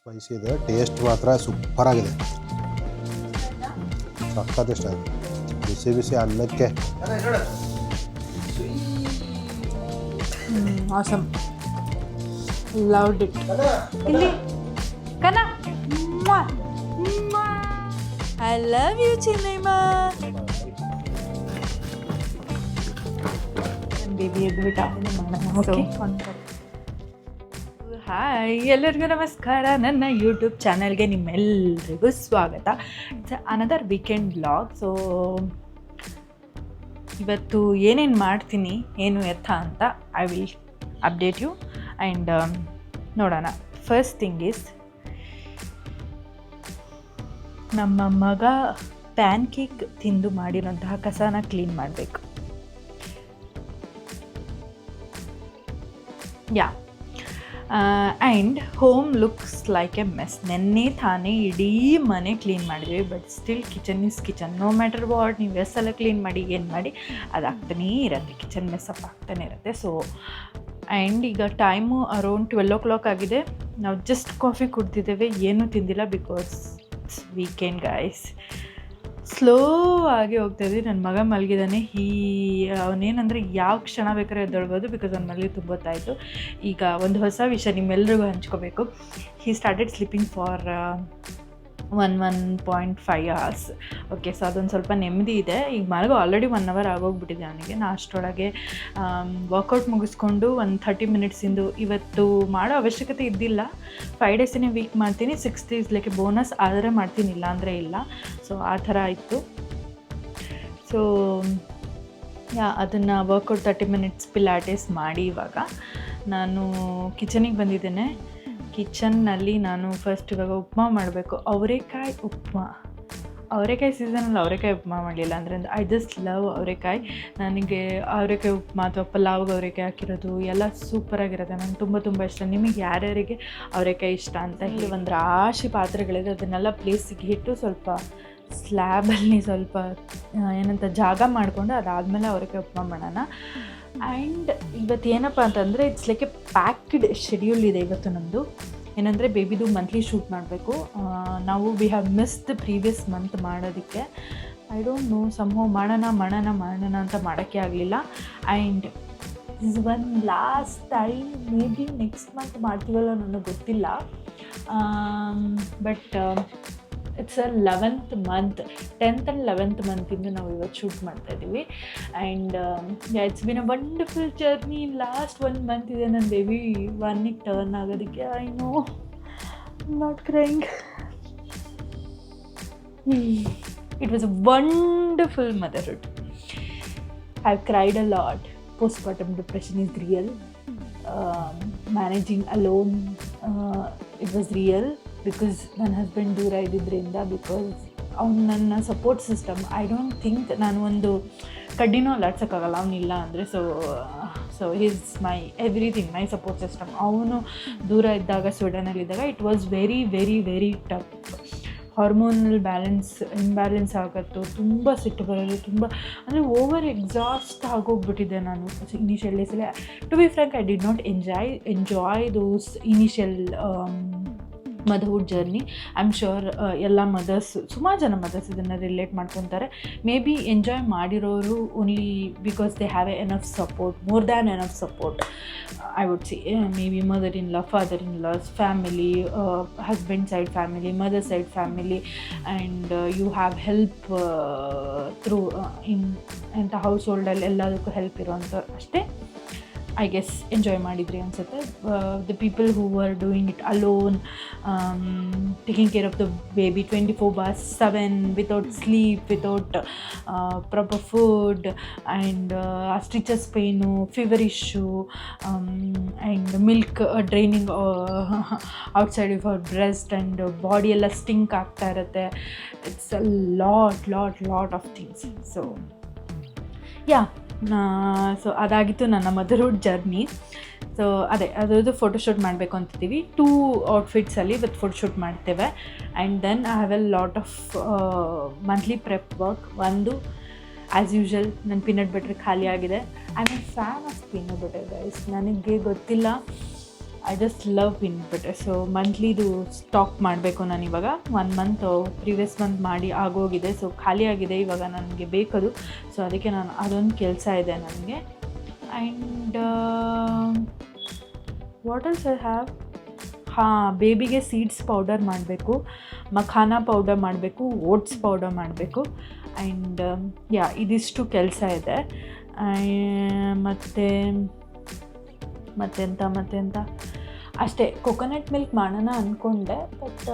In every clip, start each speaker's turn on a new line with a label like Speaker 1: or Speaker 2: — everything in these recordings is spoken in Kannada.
Speaker 1: ಸ್ಪೈಸಿ ಇದೆ, ಟೇಸ್ಟ್ ಮಾತ್ರ ಸೂಪರ್ ಆಗಿದೆ. ಸಕ್ಕತ್ತಿಷ್ಟ ಬಿಸಿ ಬಿಸಿ ಅನ್ನಕ್ಕೆ.
Speaker 2: Awesome, loved it. ಇಲ್ಲಿ ಕನ, ಐ ಲವ್ ಯು ಚಿನ್ನೈಮಾ. ಬೇಬಿ ಎದ್ಬಿಟ್ಟ. ಹಾಯ್, ಎಲ್ಲರಿಗೂ ನಮಸ್ಕಾರ. ನನ್ನ ಯೂಟ್ಯೂಬ್ ಚಾನಲ್ಗೆ ನಿಮ್ಮೆಲ್ಲರಿಗೂ ಸ್ವಾಗತ. It's another weekend blog. So ಇವತ್ತು ಏನೇನು ಮಾಡ್ತೀನಿ, ಏನು ಎತ್ತ ಅಂತ I will update you and ನೋಡೋಣ. ಫಸ್ಟ್ ಥಿಂಗ್ ಈಸ್, ನಮ್ಮ ಮಗ ಪ್ಯಾನ್ ಕೇಕ್ ತಿಂದು ಮಾಡಿರೋಂತಹ ಕಸನ ಕ್ಲೀನ್ ಮಾಡಬೇಕು. Yeah, and home looks like a mess. ನೆನ್ನೆ ತಾನೇ ಇಡೀ ಮನೆ ಕ್ಲೀನ್ ಮಾಡಿದ್ವಿ, but still kitchen is kitchen. No matter what, ನೀವು ಎಷ್ಟೆಲ್ಲ ಕ್ಲೀನ್ ಮಾಡಿ ಏನು ಮಾಡಿ ಅದು ಆಗ್ತಾನೇ ಇರುತ್ತೆ, ಕಿಚನ್ ಮೆಸ್ಸಪ್ ಆಗ್ತಾನೆ ಇರುತ್ತೆ. ಸೊ ಆ್ಯಂಡ್ ಈಗ ಟೈಮು ಅರೌಂಡ್ 12 o'clock ಆಗಿದೆ. ನಾವು ಜಸ್ಟ್ ಕಾಫಿ ಕುಡ್ದಿದ್ದೇವೆ, ಏನೂ ತಿಂದಿಲ್ಲ, because it's weekend guys. Slow ಆಗಿ ಹೋಗ್ತಾಯಿದ್ವಿ. ನನ್ನ ಮಗ ಮಲಗಿದ್ದಾನೆ. ಅವನೇನಂದರೆ ಯಾವ ಕ್ಷಣ ಬೇಕಾದ್ರೆ ಎದ್ದೇಳ್ಬೋದು, ಬಿಕಾಸ್ ಅವ್ನು ಮಲಗಿ ತುಂಬ ಹೊತ್ತಾಯಿತು. ಈಗ ಒಂದು ಹೊಸ ವಿಷಯ ನಿಮ್ಮೆಲ್ಲರಿಗೂ ಹಂಚ್ಕೋಬೇಕು. He started sleeping for 1.5 hours. Okay, so ಅದೊಂದು ಸ್ವಲ್ಪ ನೆಮ್ಮದಿ ಇದೆ. ಈಗ ಮಲಗೋ ಆಲ್ರೆಡಿ 1 hour ಆಗೋಗ್ಬಿಟ್ಟಿದೆ ಅವನಿಗೆ. ನಾ ಅಷ್ಟರೊಳಗೆ ವರ್ಕೌಟ್ ಮುಗಿಸ್ಕೊಂಡು ಒಂದು 30 minutesಇಂದು ಇವತ್ತು ಮಾಡೋ ಅವಶ್ಯಕತೆ ಇದ್ದಿಲ್ಲ. 5 days ವೀಕ್ ಮಾಡ್ತೀನಿ, 6 days ಲೈಕೆ ಬೋನಸ್ ಆದರೆ ಮಾಡ್ತೀನಿ, ಇಲ್ಲ ಅಂದರೆ ಇಲ್ಲ. ಸೊ ಆ ಥರ ಇತ್ತು. ಸೊ ಅದನ್ನು ವರ್ಕೌಟ್ 30 minutes ಪಿಲಾಟೆಸ್ ಮಾಡಿ ಇವಾಗ ನಾನು ಕಿಚನಿಗೆ ಬಂದಿದ್ದೇನೆ. ಕಿಚನ್ನಲ್ಲಿ ನಾನು ಫಸ್ಟ್ ಇವಾಗ ಉಪ್ಮಾ ಮಾಡಬೇಕು. ಅವರೆಕಾಯಿ ಸೀಸನಲ್ಲಿ ಅವರೆಕಾಯಿ ಉಪ್ಮಾ ಮಾಡಲಿಲ್ಲ ಅಂದರೆ ಐ ಜಸ್ಟ್ ಲವ್ ಅವರೆಕಾಯಿ. ನನಗೆ ಅವರೆಕಾಯಿ ಉಪ್ಮಾ ಅಥವಾ ಪಲಾವ್ಗೆ ಅವರೆಕಾಯಿ ಹಾಕಿರೋದು ಎಲ್ಲ ಸೂಪರಾಗಿರುತ್ತೆ. ನಂಗೆ ತುಂಬ ಇಷ್ಟ. ನಿಮಗೆ ಯಾರ್ಯಾರಿಗೆ ಅವರೆಕಾಯಿ ಇಷ್ಟ ಅಂತ ಹೇಳಿ ಒಂದು ರಾಶಿ ಪಾತ್ರೆಗಳಿದೆ, ಅದನ್ನೆಲ್ಲ ಪ್ಲೇಸಿಗೆ ಇಟ್ಟು ಸ್ವಲ್ಪ ಸ್ಲ್ಯಾಬಲ್ಲಿ ಸ್ವಲ್ಪ ಏನಂತ ಜಾಗ ಮಾಡಿಕೊಂಡು ಅದಾದಮೇಲೆ ಅವರೆಕಾಯಿ ಉಪ್ಮಾ ಮಾಡೋಣ. ಆ್ಯಂಡ್ ಇವತ್ತು ಏನಪ್ಪ ಅಂತಂದರೆ it's like A packed schedule ಇದೆ ಇವತ್ತು ನಮ್ಮದು. ಏನಂದರೆ ಬೇಬಿದು ಮಂತ್ಲಿ ಶೂಟ್ ಮಾಡಬೇಕು. ನಾವು we have missed the previous month ಮಾಡೋದಕ್ಕೆ. ಐ ಡೋಂಟ್ ನೋ, ಸಂಹೋ ಮಾಡೋಣ ಅಂತ ಮಾಡೋಕ್ಕೆ ಆಗಲಿಲ್ಲ. And this one last time, may be next month ಮಾಡ್ತೀವಲ್ಲ ನನಗೆ ಗೊತ್ತಿಲ್ಲ. But it's a 11th month, 10th and 11th ಮಂತಿಂದು ನಾವು ಇವತ್ತು ಶೂಟ್ ಮಾಡ್ತಾಯಿದ್ದೀವಿ. And it's been a wonderful journey. Last 1 month ಇದೆ ನನ್ನ ಬೇಬಿ 1ಗೆ ಟರ್ನ್ ಆಗೋದಕ್ಕೆ. I know, not crying. It was a wonderful motherhood. I have cried a lot. postpartum depression is real. Managing alone, it was real. Because ನನ್ನ ಹಸ್ಬೆಂಡ್ ದೂರ ಇದ್ದಿದ್ದರಿಂದ, ಬಿಕಾಸ್ ಅವ್ನು ನನ್ನ support system. I don't think ನಾನು ಒಂದು ಕಡ್ಡಿನೂ ಅಲ್ಲಾಡ್ಸೋಕ್ಕಾಗಲ್ಲ ಅವನಿಲ್ಲ ಅಂದರೆ. So he's my everything, my support system. ಅವನು ದೂರ ಇದ್ದಾಗ, ಸ್ವೀಡನಲ್ಲಿದ್ದಾಗ it was very very very tough. Hormonal imbalance ಆಗೋದು, ತುಂಬ ಸಿಟ್ಟು ಬರೋದು, ತುಂಬ ಅಂದರೆ ಓವರ್ ಎಕ್ಸಾಸ್ಟ್ ಆಗೋಗ್ಬಿಟ್ಟಿದ್ದೆ ನಾನು ಇನಿಷಿಯಲ್ ಡೇಸಲ್ಲಿ. To be frank, I did not enjoy those initial motherhood journey. I am sure ಎಲ್ಲ ಸುಮಾರು ಜನ ಮದರ್ಸ್ ಇದನ್ನು ರಿಲೇಟ್ ಮಾಡ್ಕೊತಾರೆ. ಮೇ ಬಿ ಎಂಜಾಯ್ ಮಾಡಿರೋರು only because they have enough support, more than enough support I would see. Maybe mother in law, father in laws, family, husband side family, mother side family, and you have help through ಇಂಥ ಹೌಸ್ ಹೋಲ್ಡಲ್ಲಿ ಎಲ್ಲದಕ್ಕೂ ಹೆಲ್ಪ್ ಇರೋವಂಥ ಅಷ್ಟೇ. ಐ ಗೆಸ್ ಎಂಜಾಯ್ ಮಾಡಿದ್ರಿ ಅನಿಸುತ್ತೆ. The people who are doing it alone, taking care of the baby 24/7 without sleep, without proper food, and stitches pain, fever issue, and milk draining outside of our breast, and body ಎಲ್ಲ ಸ್ಟಿಂಕ್ ಆಗ್ತಾ ಇರುತ್ತೆ. It's a lot of things. So so ಅದಾಗಿತ್ತು ನನ್ನ ಮದರ್ಹುಡ್ ಜರ್ನಿ. ಸೊ ಅದರದ್ದು ಫೋಟೋಶೂಟ್ ಮಾಡಬೇಕು ಅಂತಿದ್ದೀವಿ. 2 ಔಟ್ಫಿಟ್ಸಲ್ಲಿ ಇವತ್ತು ಫೋಟೋಶೂಟ್ ಮಾಡ್ತೇವೆ. And then I have a lot of monthly prep work. ಒಂದು ಆ್ಯಸ್ ಯೂಶ್ವಲ್ ನನ್ನ ಪೀನಟ್ ಬಟರ್ ಖಾಲಿ ಆಗಿದೆ. I am a fan of peanut butter guys. ನನಗೆ ಗೊತ್ತಿಲ್ಲ, I just love peanut butter. So ಮಂತ್ಲಿದು ಸ್ಟಾಕ್ ಮಾಡಬೇಕು ನಾನು ಇವಾಗ. 1 ಮಂತ್ ಪ್ರೀವಿಯಸ್ ಮಂತ್ ಮಾಡಿ ಆಗೋಗಿದೆ. ಸೊ ಖಾಲಿ ಆಗಿದೆ, ಇವಾಗ ನನಗೆ ಬೇಕದು. ಸೊ ಅದಕ್ಕೆ ನಾನು ಅದೊಂದು ಕೆಲಸ ಇದೆ ನನಗೆ. And what else I have, ಬೇಬಿಗೆ ಸೀಡ್ಸ್ ಪೌಡರ್ ಮಾಡಬೇಕು, ಮಖಾನ ಪೌಡರ್ ಮಾಡಬೇಕು, ಓಟ್ಸ್ ಪೌಡರ್ ಮಾಡಬೇಕು. ಆ್ಯಂಡ್ ಇದಿಷ್ಟು ಕೆಲಸ ಇದೆ. ಮತ್ತೆಂತ ಅಷ್ಟೇ. ಕೊಕೊನಟ್ ಮಿಲ್ಕ್ ಮಾಡೋಣ ಅಂದ್ಕೊಂಡೆ, ಬಟ್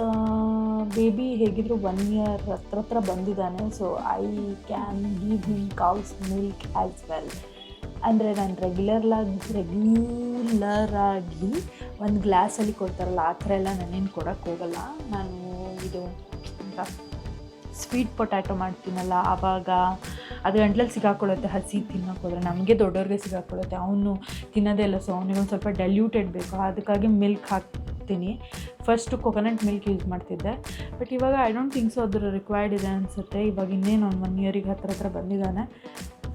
Speaker 2: ಬೇಬಿ ಹೇಗಿದ್ರು 1 ಇಯರ್ ಹತ್ರ ಬಂದಿದ್ದಾನೆ. So I can give him cow's milk as well. ಅಂದರೆ ನಾನು ರೆಗ್ಯುಲರಾಗಿ ಒಂದು ಗ್ಲಾಸಲ್ಲಿ ಕೊಡ್ತಾರಲ್ಲ ಆ ಥರ ಎಲ್ಲ ನಾನೇನು ಕೊಡೋಕ್ಕೆ ಹೋಗಲ್ಲ. ನಾನು ಇದು ಅಂತ ಸ್ವೀಟ್ ಪೊಟ್ಯಾಟೊ ಮಾಡ್ತೀನಲ್ಲ, ಆವಾಗ ಅದು ಗಂಟ್ಲಲ್ಲಿ ಸಿಗಾಕೊಳ್ಳುತ್ತೆ. ಹಸಿ ತಿನ್ನೋಕೆ ಹೋದರೆ ನಮಗೆ ದೊಡ್ಡವ್ರಿಗೆ ಸಿಗಾಕೊಳ್ಳುತ್ತೆ, ಅವನು ತಿನ್ನೋದೇ ಇಲ್ಲ. ಸೊ ಅವನಿಗೊಂದು ಸ್ವಲ್ಪ ಡೈಲ್ಯೂಟೆಡ್ ಬೇಕು, ಅದಕ್ಕಾಗಿ ಮಿಲ್ಕ್ ಹಾಕ್ತೀನಿ. ಫಸ್ಟು ಕೊಕೊನಟ್ ಮಿಲ್ಕ್ ಯೂಸ್ ಮಾಡ್ತಿದ್ದೆ, ಬಟ್ ಇವಾಗ ಐ ಡೋಂಟ್ ಥಿಂಕ್ ಸೊ ಅದ್ರ ರಿಕ್ವೈರ್ಡ್ ಇದೆ ಅನಿಸುತ್ತೆ. ಇವಾಗ ಇನ್ನೇನು 1 ಇಯರಿಗೆ ಹತ್ರ ಬಂದಿದ್ದಾನೆ.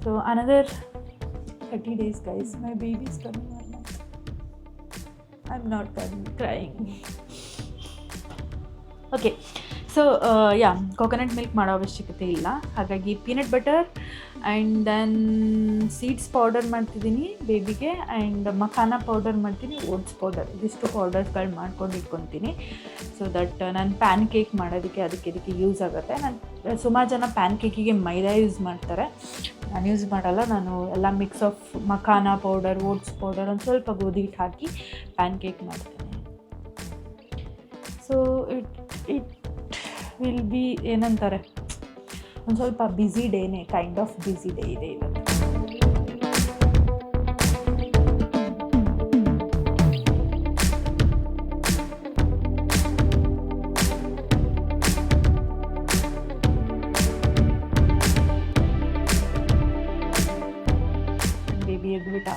Speaker 2: So another 30 days guys, my baby is coming on. I'm not crying. Okay, so coconut milk ಮಾಡೋ ಅವಶ್ಯಕತೆ ಇಲ್ಲ. ಹಾಗಾಗಿ peanut butter and then seeds powder ಮಾಡ್ತಿದ್ದೀನಿ ಬೇಬಿಗೆ, ಆ್ಯಂಡ್ ಮಖಾನ ಪೌಡರ್ ಮಾಡ್ತೀನಿ, ಓಟ್ಸ್ ಪೌಡರ್, ಇದಿಷ್ಟು ಪೌಡರ್ಸ್ಗಳು ಮಾಡ್ಕೊಂಡು ಇಟ್ಕೊತೀನಿ. ಸೊ ದಟ್ ನಾನು ಪ್ಯಾನ್ ಕೇಕ್ ಮಾಡೋದಕ್ಕೆ ಇದಕ್ಕೆ ಯೂಸ್ ಆಗುತ್ತೆ. ನಾನು ಸುಮಾರು ಜನ ಪ್ಯಾನ್ ಕೇಕಿಗೆ ಮೈದಾ ಯೂಸ್ ಮಾಡ್ತಾರೆ, ನಾನು ಯೂಸ್ ಮಾಡಲ್ಲ. ನಾನು ಎಲ್ಲ mix of makhana powder, oats powder, ಒಂದು ಸ್ವಲ್ಪ ಗೋಧಿ ಹಿಟ್ಟು ಹಾಕಿ ಪ್ಯಾನ್ ಕೇಕ್ ಮಾಡ್ತೀನಿ. ಸೊ ಇಟ್ ವಿಲ್ ಬಿ ಏನಂತಾರೆ, ಒಂದು ಸ್ವಲ್ಪ ಬ್ಯುಸಿ ಡೇನೇ, ಕೈಂಡ್ ಆಫ್ ಬ್ಯುಸಿ ಡೇ ಇದೆ ಇವತ್ತು. ಬೇಬಿ ಎದ್ಬಿಟ್ಟ.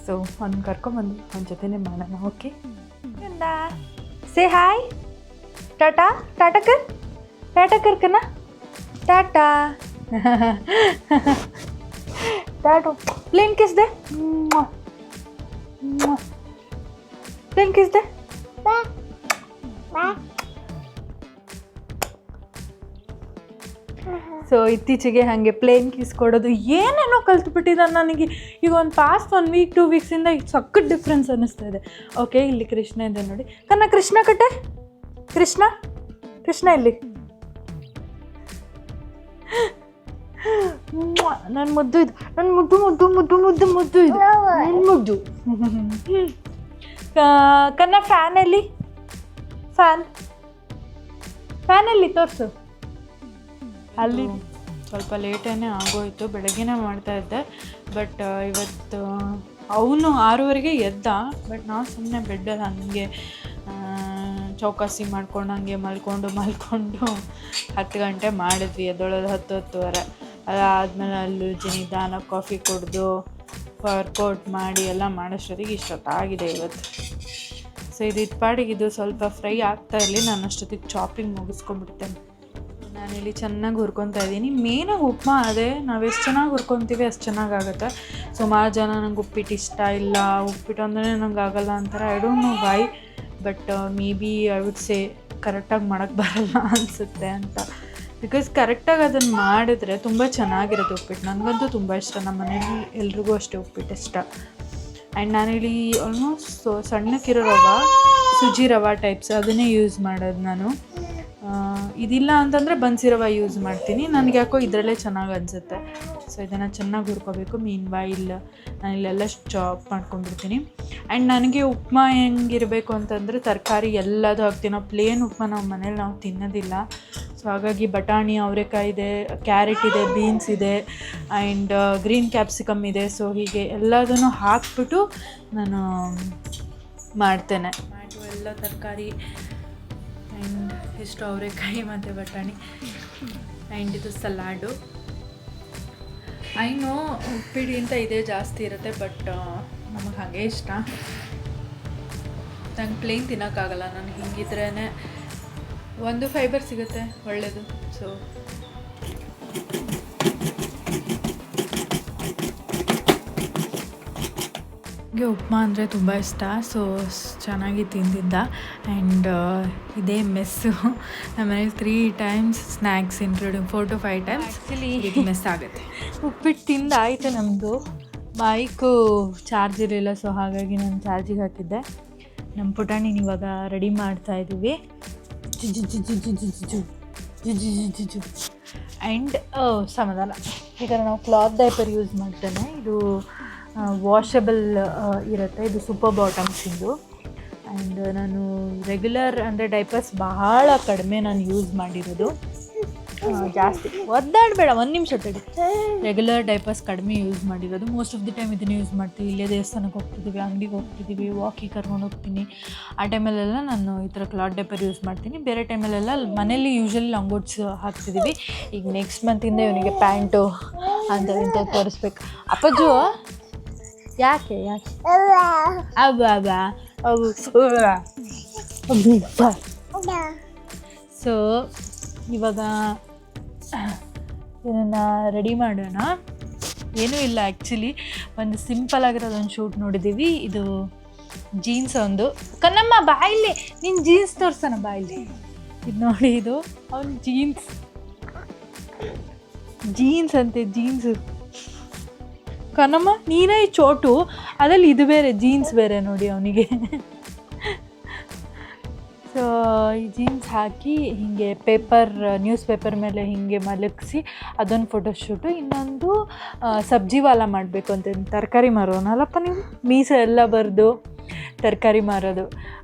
Speaker 2: ಸೊ ಅವ್ನು ಕರ್ಕೊಂಬಂದು ಅವನ ಜೊತೆನೇ ಮಾಡೋಣ. ಓಕೆ, ಸೇ ಹಾಯ್, ಟಾಟಾ ಕರ್ಕನ, ಟಾಟಾ ಟಾಟು. ಪ್ಲೇನ್ ಕಿಸ್ ದೆ, ಪ್ಲೇನ್ ಕಿಸ್ ದೆ. ಸೊ ಇತ್ತೀಚೆಗೆ ಹಾಗೆ ಪ್ಲೇನ್ ಕಿಸ್ ಕೊಡೋದು ಏನೇನೋ ಕಲ್ತ್ಬಿಟ್ಟಿದ್ದಾನೆ ನನಗೆ. ಈಗ ಒಂದು ಪಾಸ್ಟ್ 1 week 2 weeksಯಿಂದ ಈಗ ಸಖತ್ ಡಿಫ್ರೆನ್ಸ್ ಅನ್ನಿಸ್ತಾ ಇದೆ. ಓಕೆ, ಇಲ್ಲಿ ಕೃಷ್ಣ ಇದೆ ನೋಡಿ. ಕೃಷ್ಣ ಕಟ್ಟೆ, ಕೃಷ್ಣ ಇಲ್ಲಿ. ನನ್ನ ಮುದ್ದು ಇದು, ನನ್ನ ಮುದ್ದು ಇದು, ನನ್ನ ಮುದ್ದು. ಫ್ಯಾನಲ್ಲಿ ಫ್ಯಾನಲ್ಲಿ ತೋರಿಸು. ಅಲ್ಲಿ ಸ್ವಲ್ಪ ಲೇಟೇನೇ ಆಗೋಯಿತು, ಬೆಳಗ್ಗೆನೇ ಮಾಡ್ತಾಯಿದ್ದೆ. ಬಟ್ ಇವತ್ತು ಅವನು 6:30ಗೆ ಎದ್ದ, ಬಟ್ ನಾವು ಸುಮ್ಮನೆ ಬೆಡ್ಡಲ್ಲಿ ಹಾಗೆ ಚೌಕಾಸಿ ಮಾಡ್ಕೊಂಡು ಹಂಗೆ ಮಲ್ಕೊಂಡು 10 ಗಂಟೆ ಮಾಡಿದ್ವಿ. ಎದ್ದೊಳೋದು 10-10:30. ಅದಾದಮೇಲೆ ಅಲ್ಲಿ ನಿಧಾನ ಕಾಫಿ ಕುಡಿದು ವರ್ಕೌಟ್ ಮಾಡಿ ಎಲ್ಲ ಮಾಡೋಷ್ಟೊತ್ತಿಗೆ ಇಷ್ಟೊತ್ತಾಗಿದೆ ಇವತ್ತು. ಸೊ ಇದು ಪಾಡಿಗೆ ಇದು ಸ್ವಲ್ಪ ಫ್ರೈ ಆಗ್ತಾ ಇರಲಿ, ನಾನು ಅಷ್ಟೊತ್ತಿಗೆ ಚಾಪಿಂಗ್ ಮುಗಿಸ್ಕೊಂಡ್ಬಿಡ್ತೇನೆ. ನಾನಿಲ್ಲಿ ಚೆನ್ನಾಗಿ ಹುರ್ಕೊತಾ ಇದ್ದೀನಿ. ಮೇನಾಗಿ ಉಪ್ಮಾ ಅದೇ, ನಾವು ಎಷ್ಟು ಚೆನ್ನಾಗಿ ಹುರ್ಕೊತೀವಿ ಅಷ್ಟು ಚೆನ್ನಾಗಾಗುತ್ತೆ. ಸುಮಾರು ಜನ ನಂಗೆ ಉಪ್ಪಿಟ್ಟು ಇಷ್ಟ ಇಲ್ಲ, ಉಪ್ಪಿಟ್ಟು ಅಂದ್ರೆ ನಂಗೆ ಆಗಲ್ಲ ಅಂತಾರೆ. I don't know why, but may be I would say ಕರೆಕ್ಟಾಗಿ ಮಾಡೋಕ್ಕೆ ಬರಲ್ಲ ಅನಿಸುತ್ತೆ ಅಂತ. ಬಿಕಾಸ್ ಕರೆಕ್ಟಾಗಿ ಅದನ್ನು ಮಾಡಿದ್ರೆ ತುಂಬ ಚೆನ್ನಾಗಿರುತ್ತೆ ಉಪ್ಪಿಟ್ಟು. ನನಗಂತೂ ತುಂಬ ಇಷ್ಟ, ನಮ್ಮ ಮನೇಲಿ ಎಲ್ರಿಗೂ ಅಷ್ಟೇ ಉಪ್ಪಿಟ್ಟು ಇಷ್ಟ. ಆ್ಯಂಡ್ ನಾನಿಲ್ಲಿ ಆಲ್ಮೋಸ್ಟ್ ಸಣ್ಣಕ್ಕಿರೋ ಸುಜಿ ರವಾ ಟೈಪ್ಸ್ ಅದನ್ನೇ ಯೂಸ್ ಮಾಡೋದು ನಾನು. ಇದಿಲ್ಲ ಅಂತಂದರೆ ಬನ್ಸಿ ರವೆ ಯೂಸ್ ಮಾಡ್ತೀನಿ. ನನಗೆ ಯಾಕೋ ಇದರಲ್ಲೇ ಚೆನ್ನಾಗಿ ಅನಿಸುತ್ತೆ. ಸೊ ಇದನ್ನು ಚೆನ್ನಾಗಿ ಹುರ್ಕೋಬೇಕು. Meanwhile ನಾನಿಲ್ಲೆಲ್ಲ chop ಮಾಡ್ಕೊಂಡ್ಬಿಡ್ತೀನಿ. ಆ್ಯಂಡ್ ನನಗೆ ಉಪ್ಮಾ ಹೆಂಗಿರಬೇಕು ಅಂತಂದರೆ ತರಕಾರಿ ಎಲ್ಲದೂ ಹಾಕ್ತೀನಿ. ಪ್ಲೇನ್ ಉಪ್ಮಾ ನಾವು ಮನೇಲಿ ನಾವು ತಿನ್ನೋದಿಲ್ಲ. ಸೊ ಹಾಗಾಗಿ ಬಟಾಣಿ, ಅವರೆಕಾಯಿ ಇದೆ, ಕ್ಯಾರೆಟ್ ಇದೆ, ಬೀನ್ಸ್ ಇದೆ, ಆ್ಯಂಡ್ ಗ್ರೀನ್ ಕ್ಯಾಪ್ಸಿಕಮ್ ಇದೆ. ಸೊ ಹೀಗೆ ಎಲ್ಲದನ್ನು ಹಾಕ್ಬಿಟ್ಟು ನಾನು ಮಾಡ್ತೇನೆ. ಎಲ್ಲ ತರಕಾರಿ ಆ್ಯಂಡ್ ಇಷ್ಟು ಅವರೆಕಾಯಿ ಮತ್ತು ಬಟಾಣಿ ಆ್ಯಂಡ್ ಇದು ಸಲಾಡು. ಐನೋ ಉಪ್ಪಿಟ್ಟಿಗಿಂತ ಇದೇ ಜಾಸ್ತಿ ಇರುತ್ತೆ, ಬಟ್ ನಮಗೆ ಹಾಗೆ ಇಷ್ಟ. ನಂಗೆ ಪ್ಲೇನ್ ತಿನ್ನೋಕ್ಕಾಗಲ್ಲ. ನನಗೆ ಹಿಂಗಿದ್ರೇ ಒಂದು ಫೈಬರ್ ಸಿಗುತ್ತೆ ಒಳ್ಳೆಯದು. ಸೊ ನನಗೆ ಉಪ್ಮಾ ಅಂದರೆ ತುಂಬ ಇಷ್ಟ. ಸೊ ಚೆನ್ನಾಗಿ ತಿಂದಿದ್ದ. ಆ್ಯಂಡ್ ಇದೇ ಮೆಸ್ಸು ನಮ್ಮ ಮನೇಲಿ 3 times snacks including 4 to 5 times actually mess ಆಗುತ್ತೆ. ಉಪ್ಪಿಟ್ಟು ತಿಂದಾಯಿತು. ನಮ್ಮದು ಬೈಕು ಚಾರ್ಜ್ ಇರಲಿಲ್ಲ, ಸೊ ಹಾಗಾಗಿ ನಾನು ಚಾರ್ಜಿಗೆ ಹಾಕಿದ್ದೆ. ನಮ್ಮ ಪುಟಾಣಿನ ಇವಾಗ ರೆಡಿ ಮಾಡ್ತಾಯಿದ್ದೀವಿ. ಆ್ಯಂಡ್ ಸಮಾಧಾನ. ಈಗ ನಾವು ಕ್ಲಾತ್ ಡೈಪರ್ ಯೂಸ್ ಮಾಡ್ತೇನೆ. ಇದು ವಾಷಬಲ್ ಇರುತ್ತೆ. ಇದು ಸೂಪರ್ ಬಾಟಮ್ಸಿಂದು. ಆ್ಯಂಡ್ ನಾನು ರೆಗ್ಯುಲರ್ ಅಂದರೆ ಡೈಪರ್ಸ್ ಬಹಳ ಕಡಿಮೆ ನಾನು ಯೂಸ್ ಮಾಡಿರೋದು. ಜಾಸ್ತಿ ಒದ್ದಾಡಬೇಡ, 1 ನಿಮಿಷ ತಡಿ. ರೆಗ್ಯುಲರ್ ಡೈಪರ್ಸ್ ಕಡಿಮೆ ಯೂಸ್ ಮಾಡಿರೋದು. ಮೋಸ್ಟ್ ಆಫ್ ದಿ ಟೈಮ್ ಇದನ್ನು ಯೂಸ್ ಮಾಡ್ತೀವಿ. ಇಲ್ಲೇ ದೇವಸ್ಥಾನಕ್ಕೆ ಹೋಗ್ತಿದ್ದೀವಿ, ಅಂಗಡಿಗೆ ಹೋಗ್ತಿದ್ದೀವಿ, ವಾಕಿಗೆ ಕರ್ಕೊಂಡು ಹೋಗ್ತೀನಿ. ಆ ಟೈಮಲ್ಲೆಲ್ಲ ನಾನು ಈ ಥರ ಕ್ಲಾತ್ ಡೈಪರ್ ಯೂಸ್ ಮಾಡ್ತೀನಿ. ಬೇರೆ ಟೈಮಲ್ಲೆಲ್ಲ ಮನೇಲಿ ಯೂಶ್ವಲಿ ಲಾಂಗೋಟ್ಸ್ ಹಾಕ್ತಿದ್ದೀವಿ. ಈಗ ನೆಕ್ಸ್ಟ್ ಮಂತಿಂದ ಇವನಿಗೆ ಪ್ಯಾಂಟು ಅಂಥವು ಇಂಥವು ತೋರಿಸ್ಬೇಕು. ಅಪ್ಪಜ್ಜು ಯಾಕೆ ಸೊ ಇವಾಗ ಇದನ್ನು ರೆಡಿ ಮಾಡೋಣ. ಏನೂ ಇಲ್ಲ, ಆ್ಯಕ್ಚುಲಿ ಒಂದು ಸಿಂಪಲ್ ಆಗಿರೋದೊಂದು ಶೂಟ್ ನೋಡಿದ್ದೀವಿ. ಇದು ಜೀನ್ಸ್ ಒಂದು. ಕನ್ನಮ್ಮ ಬಾಯಿಲಿ ನೀನು ಜೀನ್ಸ್ ತೋರ್ಸೋಣ ಬಾಯಿಲಿ. ಇದು ನೋಡಿ, ಇದು ಅವನು ಜೀನ್ಸ್ ಅಂತೆ, ಜೀನ್ಸು. ಕನ್ನಮ್ಮ ನೀನೇ ಚೋಟು, ಅದ್ರಲ್ಲಿ ಇದು ಬೇರೆ ಜೀನ್ಸ್ ಬೇರೆ ನೋಡಿ ಅವನಿಗೆ. ಸೊ ಈ ಜೀನ್ಸ್ ಹಾಕಿ ಹೀಗೆ ನ್ಯೂಸ್ ಪೇಪರ್ ಮೇಲೆ ಹೀಗೆ ಮಲಗಿಸಿ ಅದೊಂದು ಫೋಟೋಶೂಟು. ಇನ್ನೊಂದು ಸಬ್ಜಿವಾಲ ಮಾಡಬೇಕು ಅಂತ, ತರಕಾರಿ ಮಾರೋನಲ್ಲಪ್ಪ ನೀವು, ಮೀಸೆ ಎಲ್ಲ ಬರೆದು ತರಕಾರಿ ಮಾರೋದು.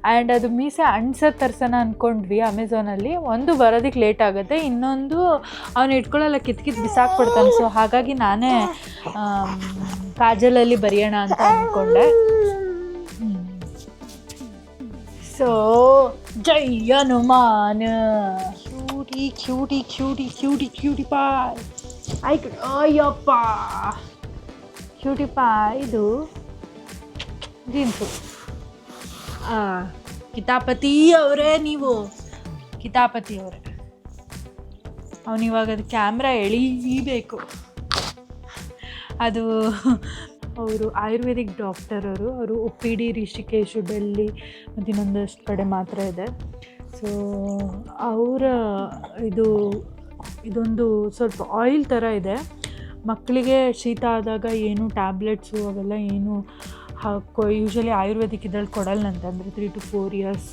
Speaker 2: ಆ್ಯಂಡ್ ಅದು ಮೀಸೆ ಅಣ್ಸೋದು ತರ್ಸೋಣ ಅಂದ್ಕೊಂಡ್ವಿ ಅಮೆಝಾನಲ್ಲಿ. ಒಂದು ಬರೋದಕ್ಕೆ ಲೇಟ್ ಆಗುತ್ತೆ, ಇನ್ನೊಂದು ಅವನು ಇಟ್ಕೊಳ್ಳಲ್ಲ, ಕಿತ್ಕಿತ್ತು ಬಿಸಾಕ್ಬಿಡ್ತಾನೆ. ಸೊ ಹಾಗಾಗಿ ನಾನೇ ಕಾಜಲಲ್ಲಿ ಬರೆಯೋಣ ಅಂತ ಅಂದ್ಕೊಂಡೆ. ಸೊ ಜೈ Hanuman. Cutie cutie cutie cutie cutie pie. Ayyappa cutie pie. ಇದು ಜೀನ್ಸು. ಕಿತಾಪತಿ ಅವರೇ, ನೀವು ಕಿತಾಪತಿ ಅವರೇ. ಅವನಿವಾಗ ಅದು ಕ್ಯಾಮ್ರಾ ಎಳೀಬೇಕು. ಅದು ಅವರು ಆಯುರ್ವೇದಿಕ್ ಡಾಕ್ಟರ್. ಅವರು OPD ರಿಷಿಕೇಶು, ಡೆಲ್ಲಿ ಮತ್ತು ಇನ್ನೊಂದಷ್ಟು ಕಡೆ ಮಾತ್ರ ಇದೆ. ಸೊ ಅವರ ಇದೊಂದು ಸ್ವಲ್ಪ ಆಯಿಲ್ ಥರ ಇದೆ. ಮಕ್ಕಳಿಗೆ ಶೀತ ಆದಾಗ ಏನು ಟ್ಯಾಬ್ಲೆಟ್ಸು ಅವೆಲ್ಲ ಏನು ಯೂಶ್ವಲಿ ಆಯುರ್ವೇದಿಕ್ ಇದ್ರಲ್ಲಿ ಕೊಡಲ್ಲಂತೆ. ಅಂದರೆ 3 to 4 years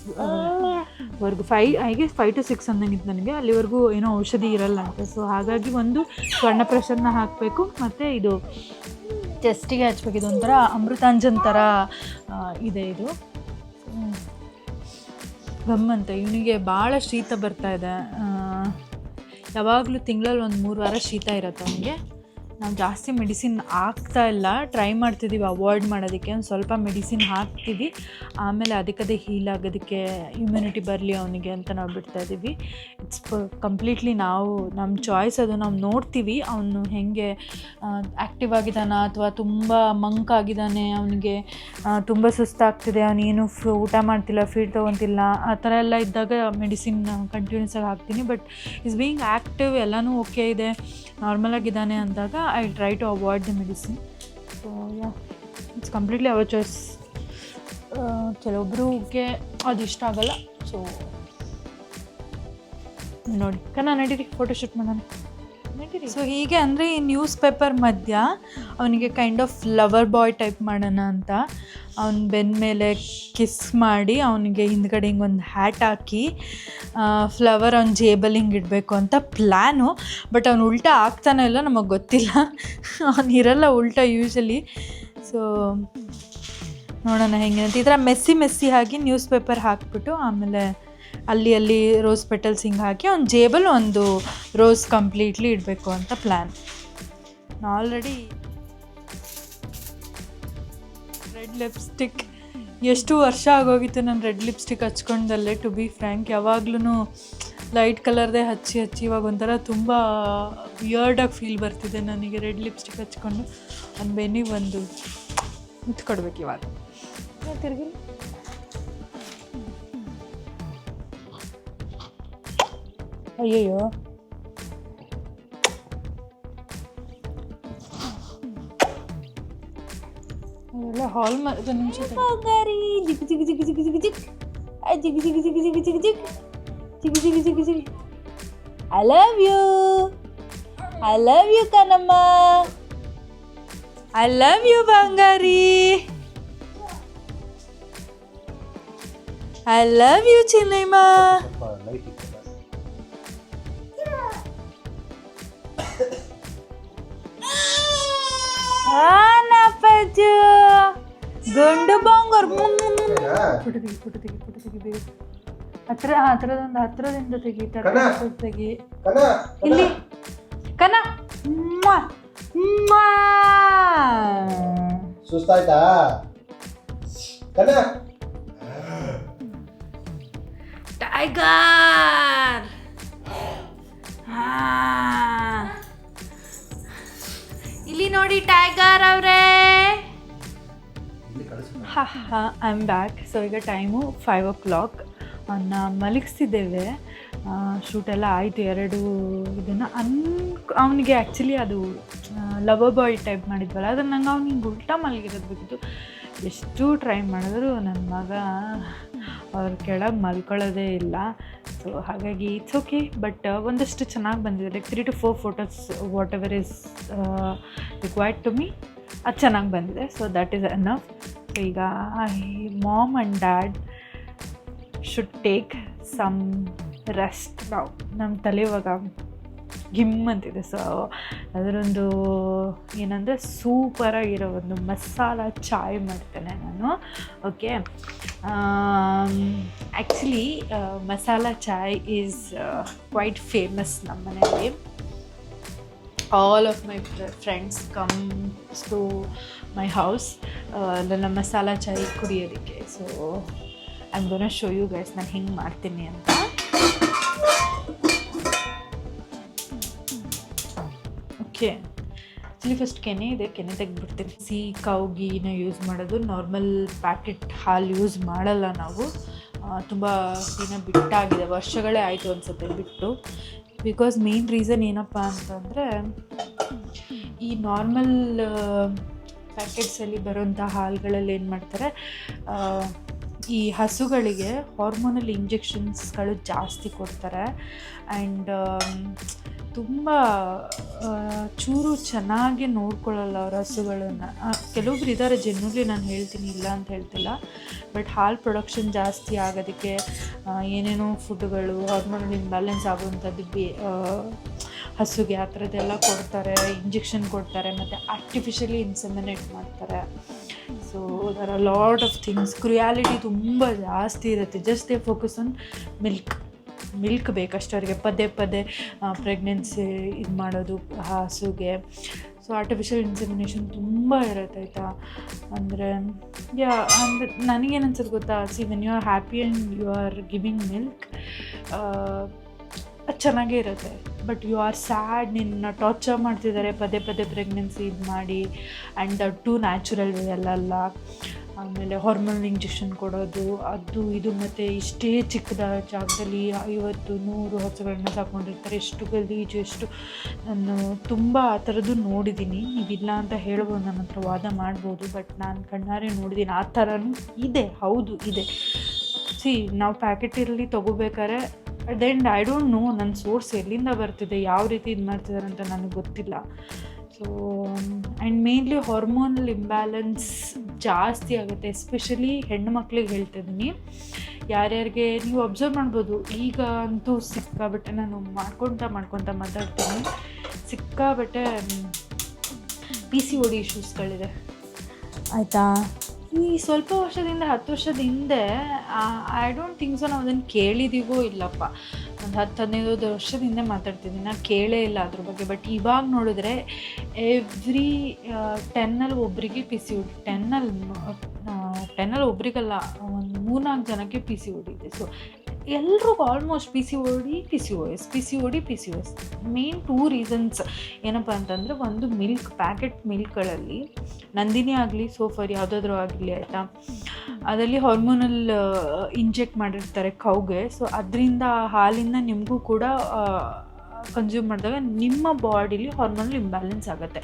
Speaker 2: ವರ್ಗು 5 to 6 ಅಂದಂಗಿತ್ತು ನನಗೆ. ಅಲ್ಲಿವರೆಗೂ ಏನೋ ಔಷಧಿ ಇರಲ್ಲಂತೆ. ಸೊ ಹಾಗಾಗಿ ಒಂದು ಸ್ವರ್ಣಪ್ರಶನ್ನ ಹಾಕಬೇಕು, ಮತ್ತು ಇದು ಚೆಸ್ಟಿಗೆ ಹಚ್ಬೇಕು. ಇದೊಂಥರ ಅಮೃತಾಂಜನ್ ಥರ ಇದೆ ಇದು. ಗಮ್ಮಂತೆ. ಇವನಿಗೆ ಭಾಳ ಶೀತ ಬರ್ತಾಯಿದೆ. ಯಾವಾಗಲೂ ತಿಂಗಳಲ್ಲಿ ಒಂದು 3 ವಾರ ಶೀತ ಇರುತ್ತೆ ಅವನಿಗೆ. ನಾವು ಜಾಸ್ತಿ ಮೆಡಿಸಿನ್ ಹಾಕ್ತಾ ಇಲ್ಲ, ಟ್ರೈ ಮಾಡ್ತಿದ್ದೀವಿ ಅವಾಯ್ಡ್ ಮಾಡೋದಕ್ಕೆ. ಒಂದು ಸ್ವಲ್ಪ ಮೆಡಿಸಿನ್ ಹಾಕ್ತೀವಿ, ಆಮೇಲೆ ಅದಕ್ಕದೇ ಹೀಲ್ ಆಗೋದಕ್ಕೆ ಇಮ್ಯುನಿಟಿ ಬರಲಿ ಅವನಿಗೆ ಅಂತ ನಾವು ಬಿಡ್ತಾಯಿದ್ದೀವಿ. ಇಟ್ಸ್ ಕಂಪ್ಲೀಟ್ಲಿ ನಮ್ಮ ಚಾಯ್ಸ್. ಅದು ನಾವು ನೋಡ್ತೀವಿ ಅವನು ಹೇಗೆ ಆ್ಯಕ್ಟಿವ್ ಆಗಿದ್ದಾನೆ ಅಥವಾ ತುಂಬ ಮಂಕ್ ಆಗಿದ್ದಾನೆ, ಅವನಿಗೆ ತುಂಬ ಸುಸ್ತಾಗ್ತಿದೆ, ಅವನೇನು ಊಟ ಮಾಡ್ತಿಲ್ಲ, ಫೀಡ್ ತೊಗೊತಿಲ್ಲ, ಆ ಥರ ಎಲ್ಲ ಇದ್ದಾಗ ಮೆಡಿಸಿನ್ ಕಂಟಿನ್ಯೂಸ್ ಆಗಿ ಹಾಕ್ತೀನಿ. ಬಟ್ ಈಸ್ ಬೀಯಿಂಗ್ ಆ್ಯಕ್ಟಿವ್, ಎಲ್ಲನೂ ಓಕೆ ಇದೆ, ನಾರ್ಮಲಾಗಿದ್ದಾನೆ ಅಂದಾಗ I try to avoid the medicine. So it's completely our choice. ಕೆಲವೊಬ್ರಿಗೆ ಅದು ಇಷ್ಟ ಆಗಲ್ಲ. ಸೊ ನೋಡಿ ನಡೀರಿ ಫೋಟೋಶೂಟ್ ಮಾಡೋಣ, ನಡೀರಿ. ಸೊ ಹೀಗೆ ಅಂದರೆ ಈ ನ್ಯೂಸ್ ಪೇಪರ್ ಮಧ್ಯ ಅವನಿಗೆ kind of lover boy type ಮಾಡೋಣ ಅಂತ ಅವನ ಬೆನ್ನ ಮೇಲೆ ಕಿಸ್ ಮಾಡಿ ಅವನಿಗೆ ಹಿಂದ್ಗಡೆ ಹಿಂಗೆ ಒಂದು ಹ್ಯಾಟ್ ಹಾಕಿ ಫ್ಲವರ್ ಅವ್ನ ಜೇಬಲ್ಲಿ ಹಿಂಗೆ ಇಡಬೇಕು ಅಂತ ಪ್ಲ್ಯಾನು. ಬಟ್ ಅವ್ನು ಉಲ್ಟಾ ಆಗ್ತಾನೋ ಇಲ್ಲ ನಮಗೆ ಗೊತ್ತಿಲ್ಲ, ಅವ್ನು ಇರಲ್ಲ ಉಲ್ಟಾ ಯೂಶಲಿ. ಸೊ ನೋಡೋಣ ಹೆಂಗೆ ಅಂತ. ಈ ಥರ ಮೆಸ್ಸಿ ಆಗಿ ನ್ಯೂಸ್ ಪೇಪರ್ ಹಾಕ್ಬಿಟ್ಟು ಆಮೇಲೆ ಅಲ್ಲಿ ರೋಸ್ ಪೆಟಲ್ಸ್ ಹಿಂಗೆ ಹಾಕಿ ಅವ್ನ ಜೇಬಲ್ಲಿ ಒಂದು ರೋಸ್ ಕಂಪ್ಲೀಟ್ಲಿ ಇಡಬೇಕು ಅಂತ ಪ್ಲ್ಯಾನ್. ಆಲ್ರೆಡಿ ರೆಡ್ ಲಿಪ್ಸ್ಟಿಕ್ ಎಷ್ಟು ವರ್ಷ ಆಗೋಗಿತ್ತು ನಾನು ರೆಡ್ ಲಿಪ್ಸ್ಟಿಕ್ ಹಚ್ಕೊಂಡಲ್ಲೇ. ಟು ಬಿ ಫ್ರ್ಯಾಂಕ್, ಯಾವಾಗ್ಲೂ ಲೈಟ್ ಕಲರ್ದೇ ಹಚ್ಚಿ ಇವಾಗ ಒಂಥರ ತುಂಬ ವಿಯರ್ಡಾಗಿ ಫೀಲ್ ಬರ್ತಿದೆ ನನಗೆ ರೆಡ್ ಲಿಪ್ಸ್ಟಿಕ್ ಹಚ್ಕೊಂಡು. ಒಂದು ಬೆನ್ನಿಗೆ ಒಂದು ಮುತ್ತು ಕೊಡ್ಬೇಕು ಇವಾಗ. ತಿರುಗಿ ಅಯ್ಯಯ್ಯೋ, ಒಳ್ಳೆ ಹಾಲ್ ಒಂದು ನಿಮಿಷ ಬಂಗಾರಿ ಜಿಗ್ ಜಿಗ್ ಜಿಗ್ ಜಿಗ್ ಜಿಗ್ ಜಿಗ್ ಜಿಗ್ ಜಿಗ್ ಜಿಗ್ ಜಿಗ್ ಜಿಗ್ ಜಿಗ್ ಜಿಗ್ ಜಿಗ್ ಜಿಗ್ ಜಿಗ್ ಐ ಲವ್ ಯು ಕಣಮ್ಮ, I love you Bangari, I love you ಚಿನ್ನಮ್ಮ. ಗಂಡು ಬಂಗಾರ ಫುಟು ತೆಗಿ ಬೇಗ ಹತ್ರದಿಂದ ತೆಗಿ ಇಲ್ಲಿ ಕನ
Speaker 1: ಸುಸ್ತಾಯ್ತಾ ಕನ
Speaker 2: ಟೈಗರ್. ಇಲ್ಲಿ ನೋಡಿ ಟೈಗರ್ ಅವರೇ. I am back. ಸೊ ಈಗ ಟೈಮು 5 o'clock. ಅವನ್ನ ಮಲಗಿಸ್ತಿದ್ದೇವೆ. ಶೂಟೆಲ್ಲ ಆಯಿತು 2 ಇದನ್ನು ಅವನಿಗೆ ಆ್ಯಕ್ಚುಲಿ ಅದು ಲವರ್ ಬಾಯ್ ಟೈಪ್ ಮಾಡಿದ್ವಲ್ಲ ಅದನ್ನು ನಂಗೆ ಅವ್ನಿಗೆ ಉಲ್ಟಾ ಮಲಗಿರೋದು ಬೇಕಿತ್ತು. ಎಷ್ಟು ಟ್ರೈ ಮಾಡಿದ್ರು ನನ್ನ ಮಗ ಅವ್ರ ಕೆಳಗೆ ಮಲ್ಕೊಳ್ಳೋದೇ ಇಲ್ಲ. ಸೊ ಹಾಗಾಗಿ ಇಟ್ಸ್ ಓಕೆ. ಬಟ್ ಒಂದಷ್ಟು ಚೆನ್ನಾಗಿ ಬಂದಿದೆ. Like 3 to 4 photos whatever is required to me ಅದು ಚೆನ್ನಾಗಿ ಬಂದಿದೆ. So that is enough. So ಈಗ mom and dad should take some rest. ನಾವು ನಮ್ಮ ತಲೆ ಇವಾಗ ಗಿಮ್ ಅಂತಿದೆ. ಸೊ ಅದರೊಂದು ಏನಂದರೆ ಸೂಪರಾಗಿರೋ ಒಂದು ಮಸಾಲ ಚಾಯ್ ಮಾಡ್ತೇನೆ ನಾನು. Okay, actually masala chai is quite famous ನಮ್ಮ ಮನೆಯಲ್ಲಿ. All of my friends comes to my house ನನ್ನ ಮಸಾಲ ಚಾಯ್ ಕುಡಿಯೋದಕ್ಕೆ. So I am gonna show you guys ನಾನು ಹೆಂಗೆ ಮಾಡ್ತೀನಿ ಅಂತ. ಓಕೆ, ಆ್ಯಕ್ಚುಲಿ ಫಸ್ಟ್ ಕೆನೆ ತೆಗೆದ್ಬಿಡ್ತೀನಿ. ಕೌ ಗೀನ ಯೂಸ್ ಮಾಡೋದು, ನಾರ್ಮಲ್ ಪ್ಯಾಕೆಟ್ ಹಾಲು ಯೂಸ್ ಮಾಡಲ್ಲ ನಾವು. ತುಂಬ ದಿನ ಬಿಟ್ಟಾಗಿದೆ, ವರ್ಷಗಳೇ ಆಯಿತು ಅನಿಸುತ್ತೆ ಬಿಟ್ಟು. ಬಿಕಾಸ್ ಮೇನ್ ರೀಸನ್ ಏನಪ್ಪ ಅಂತಂದರೆ ಈ ನಾರ್ಮಲ್ ಪ್ಯಾಕೆಟ್ಸಲ್ಲಿ ಬರೋಂಥ ಹಾಲುಗಳಲ್ಲಿ ಏನು ಮಾಡ್ತಾರೆ, ಈ ಹಸುಗಳಿಗೆ ಹಾರ್ಮೋನಲ್ ಇಂಜೆಕ್ಷನ್ಸ್ಗಳು ಜಾಸ್ತಿ ಕೊಡ್ತಾರೆ. ಆ್ಯಂಡ್ ತುಂಬ ಚೂರು ಚೆನ್ನಾಗಿ ನೋಡ್ಕೊಳ್ಳಲ್ಲ ಅವ್ರ ಹಸುಗಳನ್ನು. ಕೆಲವೊಬ್ರು ಇದ್ದಾರೆ ಜೆನ್ಯೂನ್ಲಿ, ನಾನು ಹೇಳ್ತೀನಿ ಇಲ್ಲ ಅಂತ ಹೇಳ್ತಿಲ್ಲ. ಬಟ್ ಹಾಲು ಪ್ರೊಡಕ್ಷನ್ ಜಾಸ್ತಿ ಆಗೋದಕ್ಕೆ ಏನೇನೋ ಫುಡ್ಗಳು ಹಾರ್ಮೋನಲ್ ಇಂಬ್ಯಾಲೆನ್ಸ್ ಆಗುವಂಥದ್ದು ಹಸುಗೆ ಆ ಥರದ್ದೆಲ್ಲ ಕೊಡ್ತಾರೆ, ಇಂಜೆಕ್ಷನ್ ಕೊಡ್ತಾರೆ, ಮತ್ತು ಆರ್ಟಿಫಿಷಿಯಲಿ ಇನ್ಸೆಮಿನೇಟ್ ಮಾಡ್ತಾರೆ. So there are lot of things. Cruelty ತುಂಬ ಜಾಸ್ತಿ ಇರುತ್ತೆ. Just they focus on milk ಬೇಕಷ್ಟು ಅವರಿಗೆ. ಪದೇ ಪ್ರೆಗ್ನೆನ್ಸಿ ಇದು ಮಾಡೋದು ಹಸುಗೆ. ಸೊ ಆರ್ಟಿಫಿಷಿಯಲ್ ಇನ್ಸೆಮಿನೇಷನ್ ತುಂಬ ಇರುತ್ತೆ ಆಯಿತಾ. ಅಂದರೆ ನನಗೇನು ಅನ್ಸೋದು ಗೊತ್ತಾ, when you are happy and you are giving milk ಅದು ಚೆನ್ನಾಗೇ ಇರುತ್ತೆ. ಬಟ್ ಯು ಆರ್ ಸ್ಯಾಡ್, ನಿನ್ನ ಟಾರ್ಚರ್ ಮಾಡ್ತಿದ್ದಾರೆ ಪದೇ ಪ್ರೆಗ್ನೆನ್ಸಿ ಇದು ಮಾಡಿ. And that too natural way ಅಲ್ಲ. ಆಮೇಲೆ ಹಾರ್ಮೋನಲ್ ಇಂಜೆಕ್ಷನ್ ಕೊಡೋದು ಅದು ಇದು, ಮತ್ತು ಇಷ್ಟೇ ಚಿಕ್ಕದ ಜಾಗದಲ್ಲಿ 50-100 ಹಸುಗಳನ್ನ ಸಾಕೊಂಡಿರ್ತಾರೆ. ಎಷ್ಟು ಗಲೀಜು, ಎಷ್ಟು ನಾನು ತುಂಬ ಆ ಥರದ್ದು ನೋಡಿದ್ದೀನಿ. ನೀವಿಲ್ಲ ಅಂತ ಹೇಳ್ಬೋದು, ನನ್ನ ಹತ್ರ ವಾದ ಮಾಡ್ಬೋದು, ಬಟ್ ನಾನು ಕಣ್ಣಾರೆ ನೋಡಿದ್ದೀನಿ. ಆ ಥರನೂ ಇದೆ, ಹೌದು ಇದೆ. ನಾವು ಪ್ಯಾಕೆಟಲ್ಲಿ ತೊಗೋಬೇಕಾದ್ರೆ at the end I don't know ನನ್ನ ಸೋರ್ಸ್ ಎಲ್ಲಿಂದ ಬರ್ತಿದೆ, ಯಾವ ರೀತಿ ಇದು ಮಾಡ್ತಿದ್ದಾರೆ ಅಂತ ನನಗೆ ಗೊತ್ತಿಲ್ಲ. So and mainly hormonal imbalance ಜಾಸ್ತಿ ಆಗುತ್ತೆ. ಎಸ್ಪೆಷಲಿ ಹೆಣ್ಣು ಮಕ್ಳಿಗೆ ಹೇಳ್ತಿದ್ದೀನಿ. ಯಾರ್ಯಾರಿಗೆ ನೀವು ಅಬ್ಸರ್ವ್ ಮಾಡ್ಬೋದು, ಈಗ ಅಂತೂ ಸಿಕ್ಕಾಬಟ್ಟೆ ನಾನು ಮಾಡ್ಕೊತ ಮಾತಾಡ್ತೀನಿ. ಸಿಕ್ಕಾಬಟ್ಟೆ PCOD ಇಶ್ಯೂಸ್ಗಳಿದೆ ಆಯಿತಾ. ಈ ಸ್ವಲ್ಪ ವರ್ಷದಿಂದ 10 ವರ್ಷದ ಹಿಂದೆ ಐ ಡೋಂಟ್ ಥಿಂಕ್ ಸೊ ನಾವು ಅದನ್ನು ಕೇಳಿದ್ದೀವೋ ಇಲ್ಲಪ್ಪ. ಒಂದು 10-15 ವರ್ಷದ ಹಿಂದೆ ಮಾತಾಡ್ತಿದ್ದೀನಿ, ನಾನು ಕೇಳೇ ಇಲ್ಲ ಅದ್ರ ಬಗ್ಗೆ. ಬಟ್ ಇವಾಗ ನೋಡಿದ್ರೆ ಎವ್ರಿ 10ಲ್ಲಿ ಒಬ್ಬರಿಗೆ PCOD, 10ಲ್ಲಿ ಒಬ್ರಿಗಲ್ಲ, ಒಂದು 3-4 ಜನಕ್ಕೆ PCOD ಇದೆ. ಸೊ ಎಲ್ರಿಗೂ ಆಲ್ಮೋಸ್ಟ್ PCOS. ಮೇನ್ 2 ರೀಸನ್ಸ್ ಏನಪ್ಪ ಅಂತಂದರೆ, ಒಂದು ಪ್ಯಾಕೆಟ್ ಮಿಲ್ಕ್ಗಳಲ್ಲಿ ನಂದಿನಿ ಆಗಲಿ ಸೋಫರ್ ಯಾವುದಾದ್ರೂ ಆಗಲಿ ಆಯಿತಾ, ಅದರಲ್ಲಿ ಹಾರ್ಮೋನಲ್ ಇಂಜೆಕ್ಟ್ ಮಾಡಿರ್ತಾರೆ ಕೌಗೆ. ಸೊ ಅದರಿಂದ ಹಾಲಿಂದ ನಿಮಗೂ ಕೂಡ ಕನ್ಸ್ಯೂಮ್ ಮಾಡಿದಾಗ ನಿಮ್ಮ ಬಾಡಿಲಿ ಹಾರ್ಮೋನಲ್ ಇಂಬ್ಯಾಲೆನ್ಸ್ ಆಗುತ್ತೆ.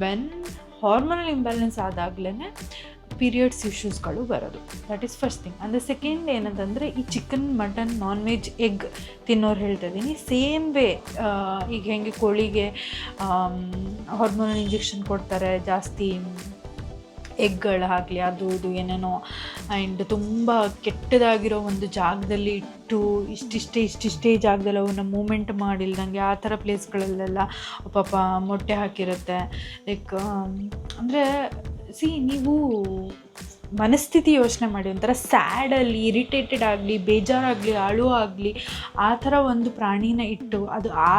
Speaker 2: ವೆನ್ ಹಾರ್ಮೋನಲ್ ಇಂಬ್ಯಾಲೆನ್ಸ್ ಆದಾಗಲೇ ಪೀರಿಯಡ್ಸ್ ಇಶ್ಯೂಸ್ಗಳು ಬರೋದು. That is first thing. ಅಂದರೆ ಸೆಕೆಂಡ್ ಏನಂತಂದರೆ ಈ chicken, mutton, non veg, egg ತಿನ್ನೋರು ಹೇಳ್ತಾ ಇದ್ದೀನಿ, ಸೇಮ್ ವೇ ಈಗ ಹೆಂಗೆ ಕೋಳಿಗೆ ಹಾರ್ಮೋನಲ್ ಇಂಜೆಕ್ಷನ್ ಕೊಡ್ತಾರೆ ಜಾಸ್ತಿ ಎಗ್ಗಳು ಆಗಲಿ ಅದು ಇದು ಏನೇನೋ, ಆ್ಯಂಡ್ ತುಂಬ ಕೆಟ್ಟದಾಗಿರೋ ಒಂದು ಜಾಗದಲ್ಲಿ ಇಟ್ಟು ಇಷ್ಟಿಷ್ಟೇ ಜಾಗದಲ್ಲಿ ಅವನ್ನ ಮೂಮೆಂಟ್ ಮಾಡಿಲ್ದಂಗೆ ಆ ಥರ ಪ್ಲೇಸ್ಗಳಲ್ಲೆಲ್ಲ ಪಾಪ ಮೊಟ್ಟೆ ಹಾಕಿರುತ್ತೆ. ಲೈಕ್ ಅಂದರೆ ನೀವು ಮನಸ್ಥಿತಿ ಯೋಚನೆ ಮಾಡಿ, ಒಂಥರ ಸ್ಯಾಡಲ್ಲಿ ಇರಿಟೇಟೆಡ್ ಆಗಲಿ, ಬೇಜಾರಾಗಲಿ, ಅಳು ಆಗಲಿ, ಆ ಥರ ಒಂದು ಪ್ರಾಣಿನ ಇಟ್ಟು ಅದು ಆ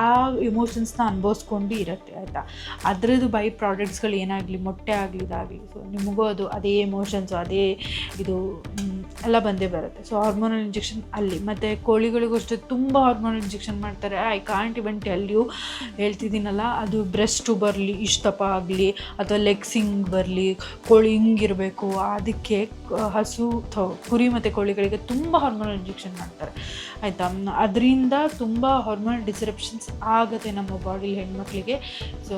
Speaker 2: ಎಮೋಷನ್ಸ್ನ ಅನುಭವಿಸ್ಕೊಂಡು ಇರುತ್ತೆ, ಆಯಿತಾ. ಅದರದ್ದು ಬೈ ಪ್ರಾಡಕ್ಟ್ಸ್ಗಳು ಏನಾಗಲಿ, ಮೊಟ್ಟೆ ಆಗಲಿ ಇದಾಗಲಿ, ಸೊ ನಿಮಗೂ ಅದು ಅದೇ ಎಮೋಷನ್ಸು ಅದೇ ಇದು ಎಲ್ಲ ಬಂದೇ ಬರುತ್ತೆ. ಸೊ ಹಾರ್ಮೋನಲ್ ಇಂಜೆಕ್ಷನ್ ಅಲ್ಲಿ, ಮತ್ತು ಕೋಳಿಗಳಿಗೂ ಅಷ್ಟೇ ತುಂಬ ಹಾರ್ಮೋನಲ್ ಇಂಜೆಕ್ಷನ್ ಮಾಡ್ತಾರೆ. I can't even tell you, ಹೇಳ್ತಿದ್ದೀನಲ್ಲ, ಅದು ಬ್ರೆಸ್ಟು ಬರಲಿ ಇಷ್ಟಪ್ಪ ಆಗಲಿ ಅಥವಾ ಲೆಗ್ಸ್ ಹಿಂಗೆ ಬರಲಿ, ಕೋಳಿ ಹಿಂಗಿರಬೇಕು, ಅದಕ್ಕೆ ಹಸು ಕುರಿ ಮತ್ತು ಕೋಳಿಗಳಿಗೆ ತುಂಬ ಹಾರ್ಮೋನಲ್ ಇಂಜೆಕ್ಷನ್ ಮಾಡ್ತಾರೆ, ಆಯಿತಾ. ಅದರಿಂದ ತುಂಬ ಹಾರ್ಮೋನಲ್ ಡಿಸ್ರಪ್ಷನ್ಸ್ ಆಗುತ್ತೆ ನಮ್ಮ ಬಾಡಿಲಿ ಹೆಣ್ಮಕ್ಳಿಗೆ. ಸೊ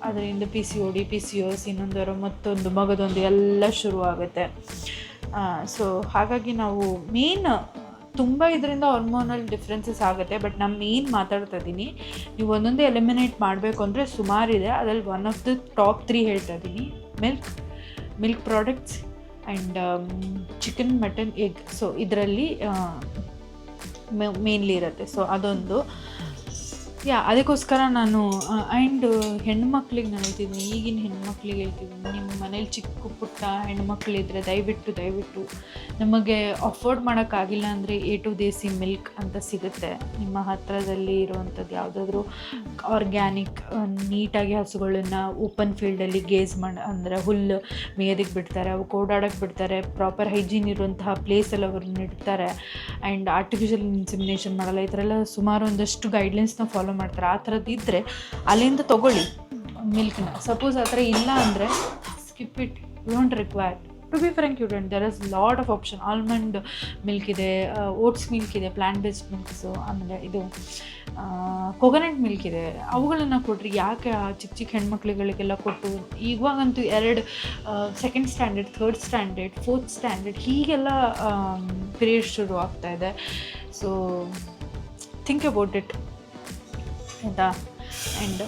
Speaker 2: ಅದರಿಂದ PCOD, PCOS, ಇನ್ನೊಂದರ ಮತ್ತೊಂದು ಮಗದೊಂದು ಎಲ್ಲ ಶುರು ಆಗುತ್ತೆ. ಸೊ ಹಾಗಾಗಿ ನಾವು ಮೇನ್ ತುಂಬ ಇದರಿಂದ ಹಾರ್ಮೋನಲ್ ಡಿಫ್ರೆನ್ಸಸ್ ಆಗುತ್ತೆ. ಬಟ್ ನಾನು ಮೇನ್ ಮಾತಾಡ್ತಾ ಇದ್ದೀನಿ, ನೀವು ಒಂದೊಂದೇ ಎಲಿಮಿನೇಟ್ ಮಾಡಬೇಕು ಅಂದರೆ ಸುಮಾರಿದೆ. ಅದರಲ್ಲಿ ಒನ್ ಆಫ್ ದ ಟಾಪ್ 3 ಹೇಳ್ತಾ ಇದ್ದೀನಿ, milk products and chicken, mutton, egg. So ಇದರಲ್ಲಿ ಮೇನ್ಲಿ ಇರುತ್ತೆ. ಸೊ ಅದೊಂದು ಅದಕ್ಕೋಸ್ಕರ ನಾನು ಆ್ಯಂಡ್ ಹೆಣ್ಮಕ್ಳಿಗೆ ನಾನು ಹೇಳ್ತಿದ್ದೀನಿ, ಈಗಿನ ಹೆಣ್ಮಕ್ಳಿಗೆ ಹೇಳ್ತಿದ್ದೀನಿ, ನಿಮ್ಮ ಮನೇಲಿ ಚಿಕ್ಕ ಪುಟ್ಟ ಹೆಣ್ಮಕ್ಳಿದ್ರೆ ದಯವಿಟ್ಟು ನಮಗೆ ಅಫೋರ್ಡ್ ಮಾಡೋಕ್ಕಾಗಿಲ್ಲ ಅಂದರೆ A to ದೇಸಿ ಮಿಲ್ಕ್ ಅಂತ ಸಿಗುತ್ತೆ ನಿಮ್ಮ ಹತ್ತಿರದಲ್ಲಿ ಇರುವಂಥದ್ದು. ಯಾವುದಾದ್ರೂ ಆರ್ಗ್ಯಾನಿಕ್ ನೀಟಾಗಿ ಹಸುಗಳನ್ನು ಓಪನ್ ಫೀಲ್ಡಲ್ಲಿ ಗೇಜ್ ಅಂದರೆ ಹುಲ್ಲು ಮೇಯೋದಕ್ಕೆ ಬಿಡ್ತಾರೆ, ಅವು ಓಡಾಡೋಕ್ಕೆ ಬಿಡ್ತಾರೆ, ಪ್ರಾಪರ್ ಹೈಜೀನ್ ಇರುವಂತಹ ಪ್ಲೇಸಲ್ಲಿ ಅವ್ರನ್ನ ಇಡ್ತಾರೆ, ಆ್ಯಂಡ್ ಆರ್ಟಿಫಿಷಿಯಲ್ ಇನ್ಸೆಮಿನೇಷನ್ ಮಾಡಲ್ಲ. ಈ ಥರ ಎಲ್ಲ ಸುಮಾರು ಒಂದಷ್ಟು ಗೈಡ್ಲೈನ್ಸ್ನ ಫಾಲೋ ಮಾಡ್ತಾರೆ. ಆ ಥರದ್ದು ಇದ್ದರೆ ಅಲ್ಲಿಂದ ತೊಗೊಳ್ಳಿ ಮಿಲ್ಕ್ನ. ಸಪೋಸ್ ಆ ಥರ ಇಲ್ಲ ಅಂದರೆ skip it, you don't require. To be frank, you don't. There is lot of option. Almond milk ಇದೆ, ಓಟ್ಸ್ ಮಿಲ್ಕ್ ಇದೆ, ಪ್ಲ್ಯಾಂಟ್ ಬೇಸ್ಡ್ ಮಿಲ್ಕ್ಸು, ಆಮೇಲೆ ಇದು ಕೊಕೊನಟ್ ಮಿಲ್ಕ್ ಇದೆ. ಅವುಗಳನ್ನು ಕೊಡ್ರಿ. ಯಾಕೆ ಆ ಚಿಕ್ಕ ಹೆಣ್ಮಕ್ಳುಗಳಿಗೆಲ್ಲ ಕೊಟ್ಟು ಇವಾಗಂತೂ 2 second standard, 3rd standard, 4th standard ಹೀಗೆಲ್ಲ ಪೀರಿಯಡ್ ಶುರು ಆಗ್ತಾಯಿದೆ. ಸೊ ಥಿಂಕ್ ಅಬೌಟ್ ಇಟ್, ಆಯಿತಾ. ಆ್ಯಂಡ್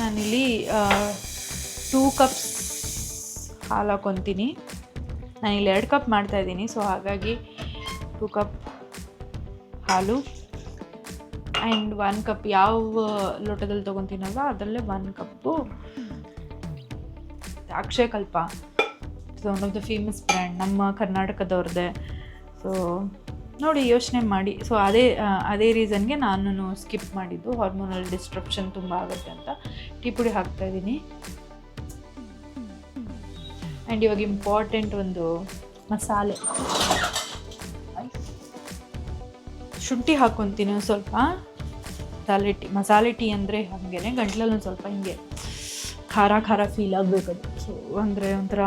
Speaker 2: ನಾನಿಲ್ಲಿ 2 ಕಪ್ಸ್ ಹಾಲು ಹಾಕ್ಕೊತೀನಿ. ನಾನಿಲ್ಲಿ 2 ಕಪ್ ಮಾಡ್ತಾಯಿದ್ದೀನಿ. ಸೊ ಹಾಗಾಗಿ 2 ಕಪ್ ಹಾಲು ಆ್ಯಂಡ್ 1 ಕಪ್ ಯಾವ ಲೋಟದಲ್ಲಿ ತೊಗೊತೀನಲ್ವ ಅದರಲ್ಲೇ 1 cup Akshayakalpa. It's one of the famous brand, ನಮ್ಮ ಕರ್ನಾಟಕದವ್ರದ್ದೇ. ಸೊ ನೋಡಿ, ಯೋಚನೆ ಮಾಡಿ. ಸೊ ಅದೇ ರೀಸನ್ಗೆ ನಾನು ಸ್ಕಿಪ್ ಮಾಡಿದ್ದು, ಹಾರ್ಮೋನಲ್ ಡಿಸ್ಟ್ರಪ್ಷನ್ ತುಂಬ ಆಗುತ್ತೆ ಅಂತ. ಟೀ ಪುಡಿ ಹಾಕ್ತಾಯಿದ್ದೀನಿ. ಆ್ಯಂಡ್ ಇವಾಗ ಇಂಪಾರ್ಟೆಂಟ್ ಒಂದು ಮಸಾಲೆ, ಶುಂಠಿ ಹಾಕ್ಕೊತೀನಿ ಸ್ವಲ್ಪ. ಮಸಾಲೆ ಟೀ ಅಂದರೆ ಹಾಗೇ ಗಂಟ್ಲಲ್ಲಿ ಒಂದು ಸ್ವಲ್ಪ ಹಿಂಗೆ ಖಾರ ಫೀಲ್ ಆಗಬೇಕದು. ಸೊ ಅಂದರೆ ಒಂಥರ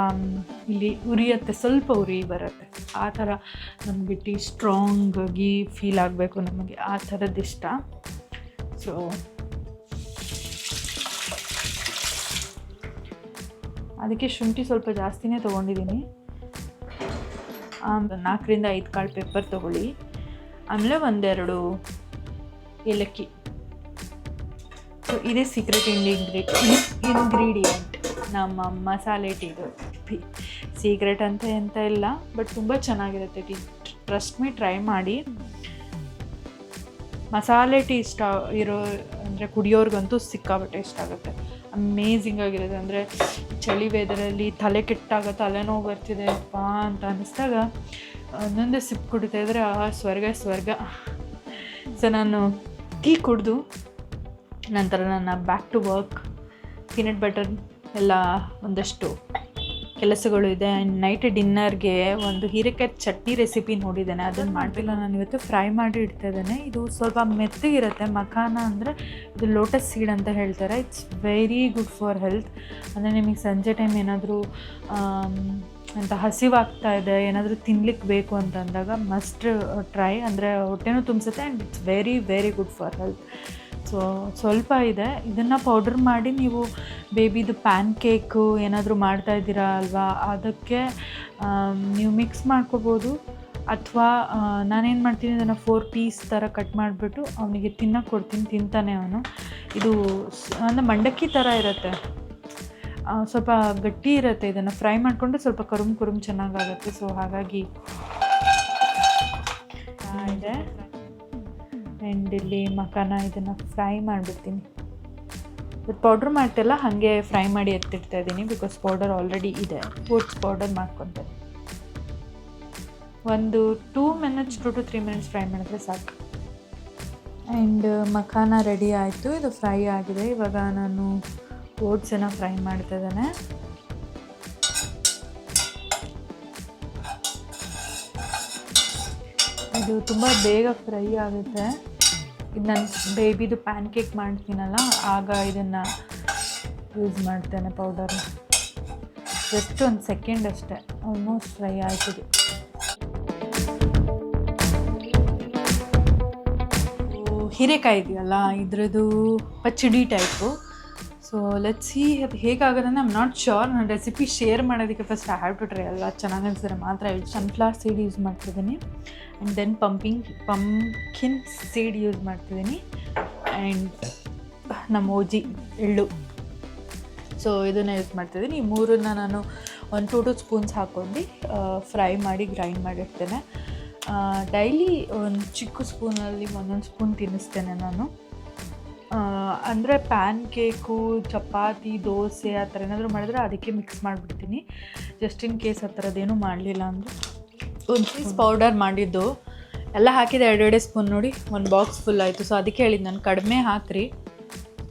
Speaker 2: ಇಲ್ಲಿ ಉರಿಯುತ್ತೆ, ಸ್ವಲ್ಪ ಉರಿ ಬರುತ್ತೆ. ಆ ಥರ ನಮಗೆ ಟೀ ಸ್ಟ್ರಾಂಗಾಗಿ ಫೀಲ್ ಆಗಬೇಕು, ನಮಗೆ ಆ ಥರದ್ದು ಇಷ್ಟ. ಸೊ ಅದಕ್ಕೆ ಶುಂಠಿ ಸ್ವಲ್ಪ ಜಾಸ್ತಿನೇ ತೊಗೊಂಡಿದ್ದೀನಿ. 4ರಿಂದ 5 ಕಾಳು ಪೆಪ್ಪರ್ ತೊಗೊಳ್ಳಿ. ಆಮೇಲೆ 1-2 ಏಲಕ್ಕಿ. ಸೊ ಇದೇ ಸೀಕ್ರೆಟ್ ಇಂಗ್ರೀಡಿಯೆಂಟ್ ನಮ್ಮ ಮಸಾಲೆ ಟೀದು. ಸೀಕ್ರೆಟ್ ಅಂತ ಎಂತ ಇಲ್ಲ, ಬಟ್ ತುಂಬ ಚೆನ್ನಾಗಿರುತ್ತೆ ಟೀ. ಟ್ರಸ್ಟ್ ಮೀ, ಟ್ರೈ ಮಾಡಿ. ಮಸಾಲೆ ಟೀ ಇಷ್ಟ ಇರೋ ಅಂದರೆ ಕುಡಿಯೋರ್ಗಂತೂ ಸಿಕ್ಕಾಬಟ್ಟೆ ಇಷ್ಟ ಆಗುತ್ತೆ. ಅಮೇಝಿಂಗ್ ಆಗಿರುತ್ತೆ. ಅಂದರೆ ಚಳಿ ವೆದರಲ್ಲಿ ತಲೆ ಕೆಟ್ಟಾಗ, ತಲೆನೋವು ಬರ್ತಿದೆ ಅಪ್ಪ ಅಂತ ಅನ್ನಿಸ್ದಾಗ ಒಂದೊಂದೇ ಸಿಪ್ ಕುಡಿತಾ ಇದ್ದರೆ ಆ ಸ್ವರ್ಗ. ಸೊ ನಾನು ಟೀ ಕುಡಿದು ನಂತರ ನನ್ನ back to work, peanut butter ಎಲ್ಲ ಒಂದಷ್ಟು ಕೆಲಸಗಳು ಇದೆ. ಆ್ಯಂಡ್ ನೈಟ್ ಡಿನ್ನರ್ಗೆ ಒಂದು ಹೀರೆಕಾಯಿ ಚಟ್ನಿ ರೆಸಿಪಿ ನೋಡಿದ್ದೇನೆ, ಅದನ್ನು ಮಾಡಿಲ್ಲ ನಾನು ಇವತ್ತು. ಫ್ರೈ ಮಾಡಿ ಇಡ್ತಾ ಇದ್ದೇನೆ. ಇದು ಸ್ವಲ್ಪ ಮೆತ್ತಗಿರುತ್ತೆ. ಮಖಾನ ಅಂದರೆ ಇದು ಲೋಟಸ್ ಸೀಡ್ ಅಂತ ಹೇಳ್ತಾರೆ. It's very good for health. ಅಂದರೆ ನಿಮಗೆ ಸಂಜೆ ಟೈಮ್ ಏನಾದರೂ ಅಂತ ಹಸಿವಾಗ್ತಾ ಇದೆ, ಏನಾದರೂ ತಿನ್ಲಿಕ್ಕೆ ಬೇಕು ಅಂತ ಅಂದಾಗ ಮಸ್ಟ್ ಟ್ರೈ. ಅಂದರೆ ಹೊಟ್ಟೆನೂ ತುಂಬಿಸುತ್ತೆ and it's very good for health. So ಸ್ವಲ್ಪ ಇದೆ. ಇದನ್ನು ಪೌಡರ್ ಮಾಡಿ ನೀವು ಬೇಬಿದು ಪ್ಯಾನ್ ಕೇಕು ಏನಾದರೂ ಮಾಡ್ತಾಯಿದ್ದೀರಾ ಅಲ್ವಾ, ಅದಕ್ಕೆ ನೀವು ಮಿಕ್ಸ್ ಮಾಡ್ಕೋಬೋದು. ಅಥವಾ ನಾನೇನು ಮಾಡ್ತೀನಿ, ಇದನ್ನು 4 ಪೀಸ್ ಥರ ಕಟ್ ಮಾಡಿಬಿಟ್ಟು ಅವನಿಗೆ ತಿನ್ನೋಕ್ಕೆ ಕೊಡ್ತೀನಿ, ತಿಂತಾನೆ ಅವನು. ಇದು ಅಂದರೆ ಮಂಡಕ್ಕಿ ಥರ ಇರುತ್ತೆ, ಸ್ವಲ್ಪ ಗಟ್ಟಿ ಇರುತ್ತೆ. ಇದನ್ನು ಫ್ರೈ ಮಾಡಿಕೊಂಡ್ರೆ ಸ್ವಲ್ಪ ಕರುಮ್ ಚೆನ್ನಾಗಾಗುತ್ತೆ. ಸೊ ಹಾಗಾಗಿ ಇದೆ. ಆ್ಯಂಡ್ ಇಲ್ಲಿ ಮಖಾನ ಇದನ್ನು ಫ್ರೈ ಮಾಡಿಬಿಡ್ತೀನಿ. ಇದು ಪೌಡ್ರ್ ಮಾಡ್ತಿಲ್ಲ, ಹಾಗೆ ಫ್ರೈ ಮಾಡಿ ಎತ್ತಿಡ್ತಾ ಇದ್ದೀನಿ, ಬಿಕಾಸ್ ಪೌಡರ್ ಆಲ್ರೆಡಿ ಇದೆ. ಓಟ್ಸ್ ಪೌಡರ್ ಮಾಡ್ಕೊತೀನಿ. ಒಂದು 2 ಮಿನಿಟ್ಸ್ 2 to 3 ಮಿನಿಟ್ಸ್ ಫ್ರೈ ಮಾಡಿದ್ರೆ ಸಾಕು. ಆ್ಯಂಡ್ ಮಖಾನ ರೆಡಿ ಆಯಿತು, ಇದು ಫ್ರೈ ಆಗಿದೆ. ಇವಾಗ ನಾನು ಓಟ್ಸನ್ನು ಫ್ರೈ ಮಾಡ್ತಿದ್ದೇನೆ. ಇದು ತುಂಬ ಬೇಗ ಫ್ರೈ ಆಗುತ್ತೆ. ಇದು ನಾನು ಬೇಬಿದು ಪ್ಯಾನ್ ಕೇಕ್ ಮಾಡ್ತೀನಲ್ಲ, ಆಗ ಇದನ್ನು ಯೂಸ್ ಮಾಡ್ತೇನೆ ಪೌಡರ್. ಜಸ್ಟ್ 1 ಸೆಕೆಂಡ್ ಅಷ್ಟೇ, ಆಲ್ಮೋಸ್ಟ್ ಫ್ರೈ ಆಯ್ತಿದೆ. ಹೀರೆಕಾಯಿ ಇದೆಯಲ್ಲ, ಇದ್ರದ್ದು ಪಚ್ಚಡಿ ಟೈಪು. ಸೊ ಲೆಟ್ಸ್ ಸಿ ಅದು ಹೇಗಾಗುತ್ತೆ. I am not sure. ನಾನು ರೆಸಿಪಿ ಶೇರ್ ಮಾಡೋದಕ್ಕೆ first I have to try. ಎಲ್ಲ ಚೆನ್ನಾಗಿ ಅನಿಸಿದ್ರೆ ಮಾತ್ರ. ಸನ್ಫ್ಲವರ್ ಸೀಡ್ ಯೂಸ್ ಮಾಡ್ತಿದ್ದೀನಿ, and then pumpkin seed use ಮಾಡ್ತಿದ್ದೀನಿ, ಆ್ಯಂಡ್ ನಮ್ಮ ಓಜಿ ಎಳ್ಳು. ಸೊ ಇದನ್ನು ಯೂಸ್ ಮಾಡ್ತಿದ್ದೀನಿ. ಈ ಮೂರನ್ನು ನಾನು 1-2 ಸ್ಪೂನ್ಸ್ ಹಾಕ್ಕೊಂಡು ಫ್ರೈ ಮಾಡಿ ಗ್ರೈಂಡ್ ಮಾಡಿರ್ತೇನೆ. ಡೈಲಿ ಒಂದು ಚಿಕ್ಕ ಸ್ಪೂನಲ್ಲಿ 1 ಸ್ಪೂನ್ ತಿನ್ನಿಸ್ತೇನೆ ನಾನು. ಅಂದರೆ ಪ್ಯಾನ್ ಕೇಕು, ಚಪಾತಿ, ದೋಸೆ ಆ ಥರ ಏನಾದರೂ ಮಾಡಿದ್ರೆ ಅದಕ್ಕೆ ಮಿಕ್ಸ್ ಮಾಡಿಬಿಡ್ತೀನಿ. ಜಸ್ಟ್ ಇನ್ ಕೇಸ್ ಆ ಥರದ್ದೇನೂ ಮಾಡಲಿಲ್ಲ ಅಂದರೆ. 1 ಪೀಸ್ ಪೌಡರ್ ಮಾಡಿದ್ದು ಎಲ್ಲ ಹಾಕಿದೆ 2 ಸ್ಪೂನ್. ನೋಡಿ 1 ಬಾಕ್ಸ್ ಫುಲ್ ಆಯಿತು. ಸೊ ಅದಕ್ಕೆ ಹೇಳಿದ್ದು ನಾನು ಕಡಿಮೆ ಹಾಕಿರಿ,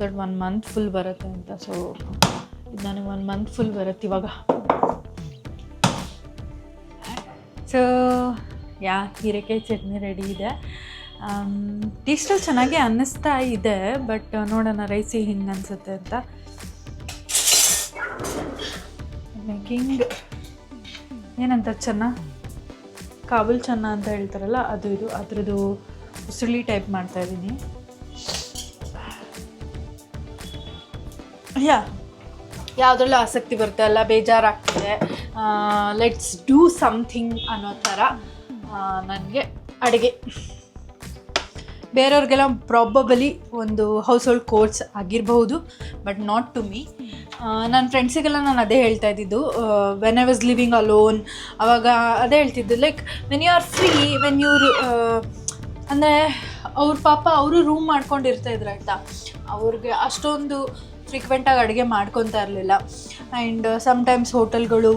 Speaker 2: ದಟ್ 1 ಮಂತ್ ಫುಲ್ ಬರುತ್ತೆ ಅಂತ. ಸೊ ಇದು ನನಗೆ 1 ಮಂತ್ ಫುಲ್ ಬರುತ್ತೆ ಇವಾಗ. ಸೊ ಹೀರೆಕಾಯಿ ಚಟ್ನಿ ರೆಡಿ ಇದೆ. ಟೇಸ್ಟಲ್ಲಿ ಚೆನ್ನಾಗೇ ಅನ್ನಿಸ್ತಾ ಇದೆ, ಬಟ್ ನೋಡೋಣ ರೈಸಿ ಹಿಂಗೆ ಅನಿಸುತ್ತೆ ಅಂತ. ಮೇಕಿಂಗ್ ಏನಂತ ಕಾಬೂಲ್ ಚೆನ್ನ ಅಂತ ಹೇಳ್ತಾರಲ್ಲ, ಇದು ಅದ್ರದ್ದು ಉಸುಳಿ ಟೈಪ್ ಮಾಡ್ತಾಯಿದ್ದೀನಿ. ಯಾವುದ್ರಲ್ಲೂ ಆಸಕ್ತಿ ಬರುತ್ತೆ ಅಲ್ಲ, ಬೇಜಾರಾಗ್ತಿದೆ, ಲೆಟ್ಸ್ ಡೂ ಸಮಥಿಂಗ್ ಅನ್ನೋ ಥರ ನನಗೆ ಅಡುಗೆ. ಬೇರೆಯವ್ರಿಗೆಲ್ಲ ಪ್ರಾಬಬಲಿ ಒಂದು ಹೌಸ್ ಹೋಲ್ಡ್ ಕೋರ್ಸ್ ಆಗಿರಬಹುದು, ಬಟ್ ನಾಟ್ ಟು ಮೀ. ನನ್ನ ಫ್ರೆಂಡ್ಸಿಗೆಲ್ಲ ನಾನು ಅದೇ ಹೇಳ್ತಾ ಇದ್ದಿದ್ದು, when I was living alone, ಆವಾಗ ಅದೇ ಹೇಳ್ತಿದ್ದು, like when you are free, when you're ಅಂದರೆ ಅವರು ರೂಮ್ ಮಾಡ್ಕೊಂಡಿರ್ತಾಯಿದ್ರು ಆಯಿತಾ. ಅವ್ರಿಗೆ ಅಷ್ಟೊಂದು ಫ್ರೀಕ್ವೆಂಟಾಗಿ ಅಡುಗೆ ಮಾಡ್ಕೊತಾ ಇರಲಿಲ್ಲ. ಆ್ಯಂಡ್ ಸಮ್ಟೈಮ್ಸ್ ಹೋಟೆಲ್ಗಳು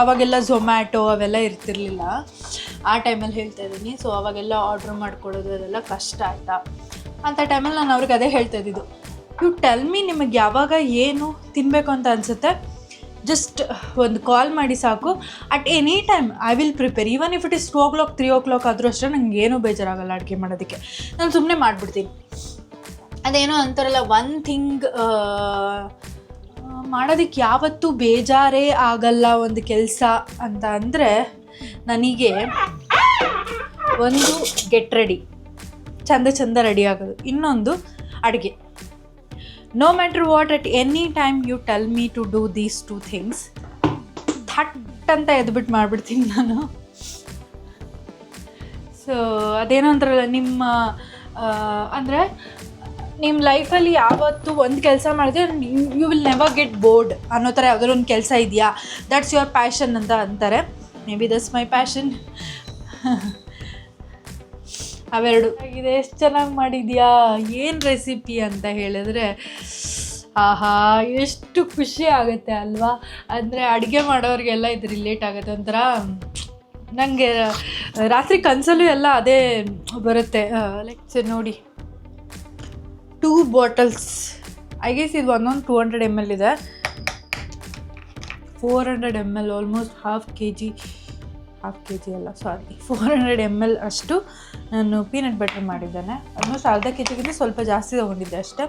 Speaker 2: ಆವಾಗೆಲ್ಲ ಝೊಮ್ಯಾಟೊ ಅವೆಲ್ಲ ಇರ್ತಿರ್ಲಿಲ್ಲ, ಆ ಟೈಮಲ್ಲಿ ಹೇಳ್ತಾ ಇದ್ದೀನಿ. ಸೊ ಅವಾಗೆಲ್ಲ ಆರ್ಡ್ರ್ ಮಾಡ್ಕೊಡೋದು ಅದೆಲ್ಲ ಕಷ್ಟ ಆಯಿತಾ. ಅಂಥ ಟೈಮಲ್ಲಿ ನಾನು ಅವ್ರಿಗೆ ಅದೇ ಹೇಳ್ತಾ ಇದ್ದಿದ್ದು, ಯು ಟೆಲ್ ಮೀ, ನಿಮಗೆ ಯಾವಾಗ ಏನು ತಿನ್ನಬೇಕು ಅಂತ ಅನಿಸುತ್ತೆ, ಜಸ್ಟ್ ಒಂದು ಕಾಲ್ ಮಾಡಿ ಸಾಕು. At any time I will prepare. Even if it is 2 o'clock 3 o'clock ಆದರೂ ಅಷ್ಟೇ ನನಗೆ ಏನೂ ಬೇಜಾರಾಗಲ್ಲ ಅಡುಗೆ ಮಾಡೋದಕ್ಕೆ. ನಾನು ಸುಮ್ಮನೆ ಮಾಡಿಬಿಡ್ತೀನಿ. ಅದೇನೋ ಅಂತಾರಲ್ಲ, ಒನ್ ಥಿಂಗ್ ಮಾಡೋದಕ್ಕೆ ಯಾವತ್ತೂ ಬೇಜಾರೇ ಆಗಲ್ಲ ಒಂದು ಕೆಲಸ ಅಂತ ಅಂದರೆ, ನನಗೆ ಒಂದು ಗೆಟ್ ರೆಡಿ, ಚಂದ ರೆಡಿ ಆಗೋದು, ಇನ್ನೊಂದು ಅಡುಗೆ. No matter what, at any time you tell me to do these 2 things, ಥಟ್ ಅಂತ ಎದ್ಬಿಟ್ಟು ಮಾಡಿಬಿಡ್ತೀನಿ ನಾನು. ಸೊ ಅದೇನೋ ಅಂತಾರಲ್ಲ, ಅಂದರೆ ನಿಮ್ಮ ಲೈಫಲ್ಲಿ ಯಾವತ್ತು ಒಂದು ಕೆಲಸ ಮಾಡಿದ್ರೆ you will never get bored ಅನ್ನೋ ಥರ ಯಾವುದಾದ್ರು ಒಂದು ಕೆಲಸ ಇದೆಯಾ, ದಟ್ಸ್ ಯುವರ್ ಪ್ಯಾಷನ್ ಅಂತ ಅಂತಾರೆ. May be that's my passion. ಅವೆರಡು ಆಗಿದೆ. ಎಷ್ಟು ಚೆನ್ನಾಗಿ ಮಾಡಿದ್ಯಾ, ಏನು ರೆಸಿಪಿ ಅಂತ ಹೇಳಿದ್ರೆ ಆಹಾ ಎಷ್ಟು ಖುಷಿ ಆಗುತ್ತೆ ಅಲ್ವಾ. ಅಂದರೆ ಅಡುಗೆ ಮಾಡೋರಿಗೆಲ್ಲ ಇದು ರಿಲೇಟ್ ಆಗುತ್ತೆ. ಒಂಥರ ನನಗೆ ರಾತ್ರಿ ಕನಸಲ್ಲೂ ಎಲ್ಲ ಅದೇ ಬರುತ್ತೆ. ಲೈಕ್ ನೋಡಿ, 2 bottles, ಐ ಗೆಸ್ ಇದು ಒಂದೊಂದು 200 ml ಇದೆ. 400 ml, almost half K G ಅಲ್ಲ, ಸಾರಿ 400 ml ಅಷ್ಟು ನಾನು ಪೀನಟ್ ಬಟರ್ ಮಾಡಿದ್ದೇನೆ. ಆಲ್ಮೋಸ್ಟ್ ಅರ್ಧ ಕೆ ಜಿಗಿಂತ ಸ್ವಲ್ಪ ಜಾಸ್ತಿ ತೊಗೊಂಡಿದ್ದೆ ಅಷ್ಟೇ.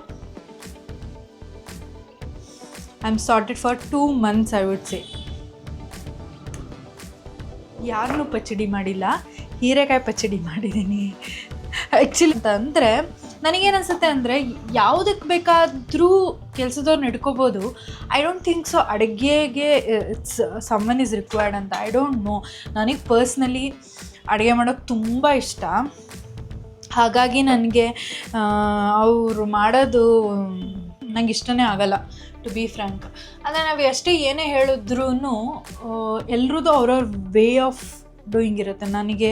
Speaker 2: I am sorted for 2 months I would say. ಯಾರನ್ನೂ ಪಚ್ಚಡಿ ಮಾಡಿಲ್ಲ, ಹೀರೆಕಾಯಿ ಪಚ್ಚಡಿ ಮಾಡಿದ್ದೀನಿ ಆ್ಯಕ್ಚುಲಿ. ಅಂತ ಅಂದರೆ ನನಗೇನು ಅನಿಸುತ್ತೆ ಅಂದರೆ ಯಾವುದಕ್ಕೆ ಬೇಕಾದರೂ ಕೆಲಸದವ್ರು ನಡ್ಕೋಬೋದು. ಐ ಡೋಂಟ್ ಥಿಂಕ್ ಸೊ ಅಡುಗೆಗೆ ಇಟ್ಸ್ ಸಮ್ಮನ್ ಈಸ್ ರಿಕ್ವೈರ್ಡ್ ಅಂತ. I don't no. ನನಗೆ ಪರ್ಸ್ನಲಿ ಅಡುಗೆ ಮಾಡೋಕ್ಕೆ ತುಂಬ ಇಷ್ಟ. ಹಾಗಾಗಿ ನನಗೆ ಅವರು ಮಾಡೋದು ನಂಗೆ ಇಷ್ಟನೇ ಆಗಲ್ಲ, ಟು ಬಿ ಫ್ರ್ಯಾಂಕ್. ಅಂದರೆ ನಾವು ಎಷ್ಟೇ ಏನೇ ಹೇಳಿದ್ರೂ ಎಲ್ರದ್ದು ಅವ್ರವ್ರ ವೇ ಆಫ್ ಡೂಯಿಂಗ್ ಇರುತ್ತೆ. ನನಗೆ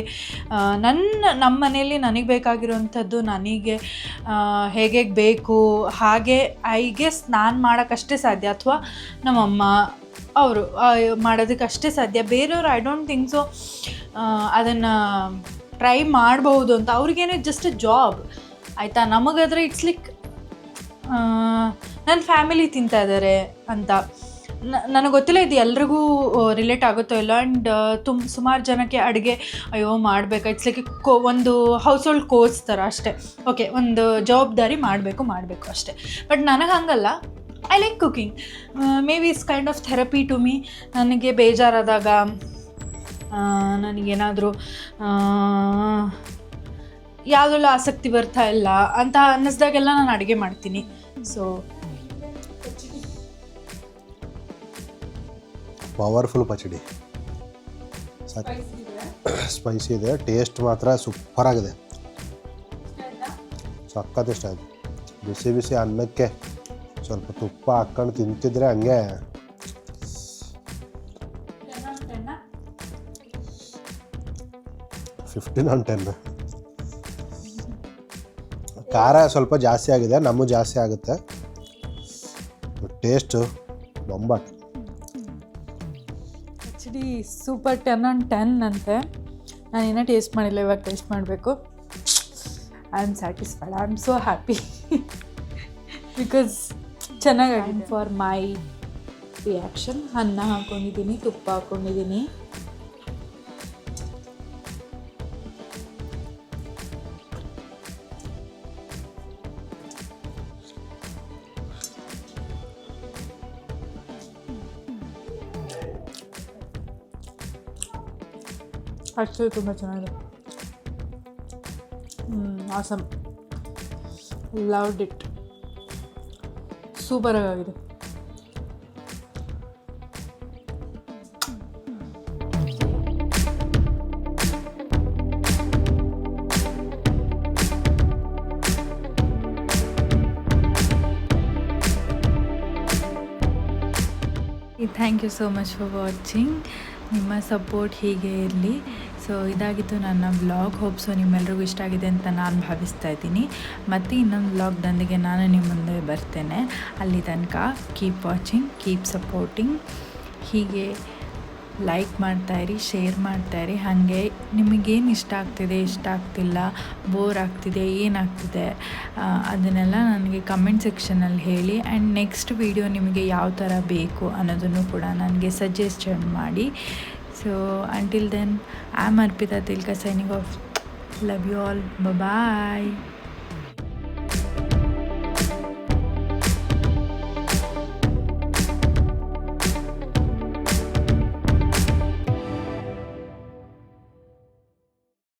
Speaker 2: ನಮ್ಮ ಮನೆಯಲ್ಲಿ ನನಗೆ ಬೇಕಾಗಿರೋವಂಥದ್ದು ನನಗೆ ಹೇಗೆ ಬೇಕು ಹಾಗೆ ಐ ಗೆಸ್ ನಾನು ಮಾಡೋಕ್ಕಷ್ಟೇ ಸಾಧ್ಯ, ಅಥವಾ ನಮ್ಮಮ್ಮ ಅವರು ಮಾಡೋದಕ್ಕಷ್ಟೇ ಸಾಧ್ಯ. ಬೇರೆಯವರು ಐ ಡೋಂಟ್ ಥಿಂಕ್ ಸೊ ಅದನ್ನು ಟ್ರೈ ಮಾಡಬಹುದು ಅಂತ. ಅವ್ರಿಗೇನೆ ಜಸ್ಟ್ ಅ ಜಾಬ್ ಆಯಿತಾ. ನಮಗಾದರೆ ಇಟ್ಸ್ ಲೈಕ್ ನನ್ನ ಫ್ಯಾಮಿಲಿ ತಿಂತಾ ಇದ್ದಾರೆ ಅಂತ. ನನಗೆ ಗೊತ್ತಿಲ್ಲ ಇದು ಎಲ್ರಿಗೂ ರಿಲೇಟ್ ಆಗುತ್ತೋ ಇಲ್ಲ. ಆ್ಯಂಡ್ ಸುಮಾರು ಜನಕ್ಕೆ ಅಡುಗೆ ಅಯ್ಯೋ ಮಾಡಬೇಕು, ಇಟ್ಸ್ ಲೈಕ್ ಒಂದು ಹೌಸ್ ಹೋಲ್ಡ್ ಕೋರ್ಸ್ ಥರ ಅಷ್ಟೇ. ಓಕೆ, ಒಂದು ಜವಾಬ್ದಾರಿ ಮಾಡಬೇಕು ಅಷ್ಟೇ. ಬಟ್ ನನಗೆ ಹಂಗಲ್ಲ. I like cooking. Maybe it's kind of therapy to me. ನನಗೆ ಬೇಜಾರಾದಾಗ, ನನಗೇನಾದರೂ ಯಾವುದೆಲ್ಲ ಆಸಕ್ತಿ ಬರ್ತಾ ಇಲ್ಲ ಅಂತ ಅನ್ನಿಸ್ದಾಗೆಲ್ಲ ನಾನು ಅಡುಗೆ ಮಾಡ್ತೀನಿ. ಸೊ
Speaker 1: ಪವರ್ಫುಲ್ ಪಚಡಿ, ಸ್ಪೈಸಿ ಇದೆ, ಟೇಸ್ಟ್ ಮಾತ್ರ ಸೂಪರಾಗಿದೆ, ಸಖತ್ ಇಷ್ಟ ಆಯಿತು. ಬಿಸಿ ಬಿಸಿ ಅನ್ನಕ್ಕೆ ಸ್ವಲ್ಪ ತುಪ್ಪ ಹಾಕ್ಕೊಂಡು ತಿಂತಿದ್ರೆ ಹಂಗೆ 15/10. ಖಾರ ಸ್ವಲ್ಪ ಜಾಸ್ತಿ ಆಗಿದೆ, ನಮಗೂ ಜಾಸ್ತಿ ಆಗುತ್ತೆ. ಟೇಸ್ಟು ಬೊಂಬಾಟ್.
Speaker 2: ಆ್ಯಕ್ಚುಲಿ ಸೂಪರ್ 10/10 ಅಂತೆ. ನಾನು ಇನ್ನೂ ಟೇಸ್ಟ್ ಮಾಡಿಲ್ಲ, ಇವಾಗ ಟೇಸ್ಟ್ ಮಾಡಬೇಕು. I am satisfied, I am so happy because ಚೆನ್ನಾಗಿದೆ. ಫಾರ್ ಮೈ ರಿಯಾಕ್ಷನ್ ಅನ್ನ ಹಾಕ್ಕೊಂಡಿದ್ದೀನಿ, ತುಪ್ಪ ಹಾಕ್ಕೊಂಡಿದ್ದೀನಿ. ಆ್ಯಕ್ಚುಲಿ ತುಂಬ ಚೆನ್ನಾಗಿದೆ. ಆಸಮ್, ಲವ್ಡ್ ಇಟ್, ಸೂಪರಾಗಿದೆ. Thank you so much for watching. ನಿಮ್ಮ ಸಪೋರ್ಟ್ ಹೀಗೆ ಇರಲಿ. ಸೊ ಇದಾಗಿತ್ತು ನನ್ನ ವ್ಲಾಗ್. ಹೋಪ್ಸು ನಿಮ್ಮೆಲ್ರಿಗೂ ಇಷ್ಟ ಆಗಿದೆ ಅಂತ ನಾನು ಭಾವಿಸ್ತಾ ಇದ್ದೀನಿ. ಮತ್ತು ಇನ್ನೊಂದು ವ್ಲಾಗ್ದೊಂದಿಗೆ ನಾನು ನಿಮ್ಮ ಮುಂದೆ ಬರ್ತೇನೆ. ಅಲ್ಲಿ ತನಕ ಕೀಪ್ ವಾಚಿಂಗ್, ಕೀಪ್ ಸಪೋರ್ಟಿಂಗ್. ಹೀಗೆ ಲೈಕ್ ಮಾಡ್ತಾಯಿರಿ, ಶೇರ್ ಮಾಡ್ತಾಯಿರಿ. ಹಾಗೆ ನಿಮಗೇನು ಇಷ್ಟ ಆಗ್ತಿದೆ, ಇಷ್ಟ ಆಗ್ತಿಲ್ಲ, ಬೋರ್ ಆಗ್ತಿದೆ, ಏನಾಗ್ತಿದೆ ಅದನ್ನೆಲ್ಲ ನನಗೆ ಕಮೆಂಟ್ ಸೆಕ್ಷನಲ್ಲಿ ಹೇಳಿ. ಆ್ಯಂಡ್ ನೆಕ್ಸ್ಟ್ ವೀಡಿಯೋ ನಿಮಗೆ ಯಾವ ಥರ ಬೇಕು ಅನ್ನೋದನ್ನು ಕೂಡ ನನಗೆ ಸಜೆಷನ್ ಮಾಡಿ. So until then, I am Arpita Tilka signing off. Love you all. Bye bye.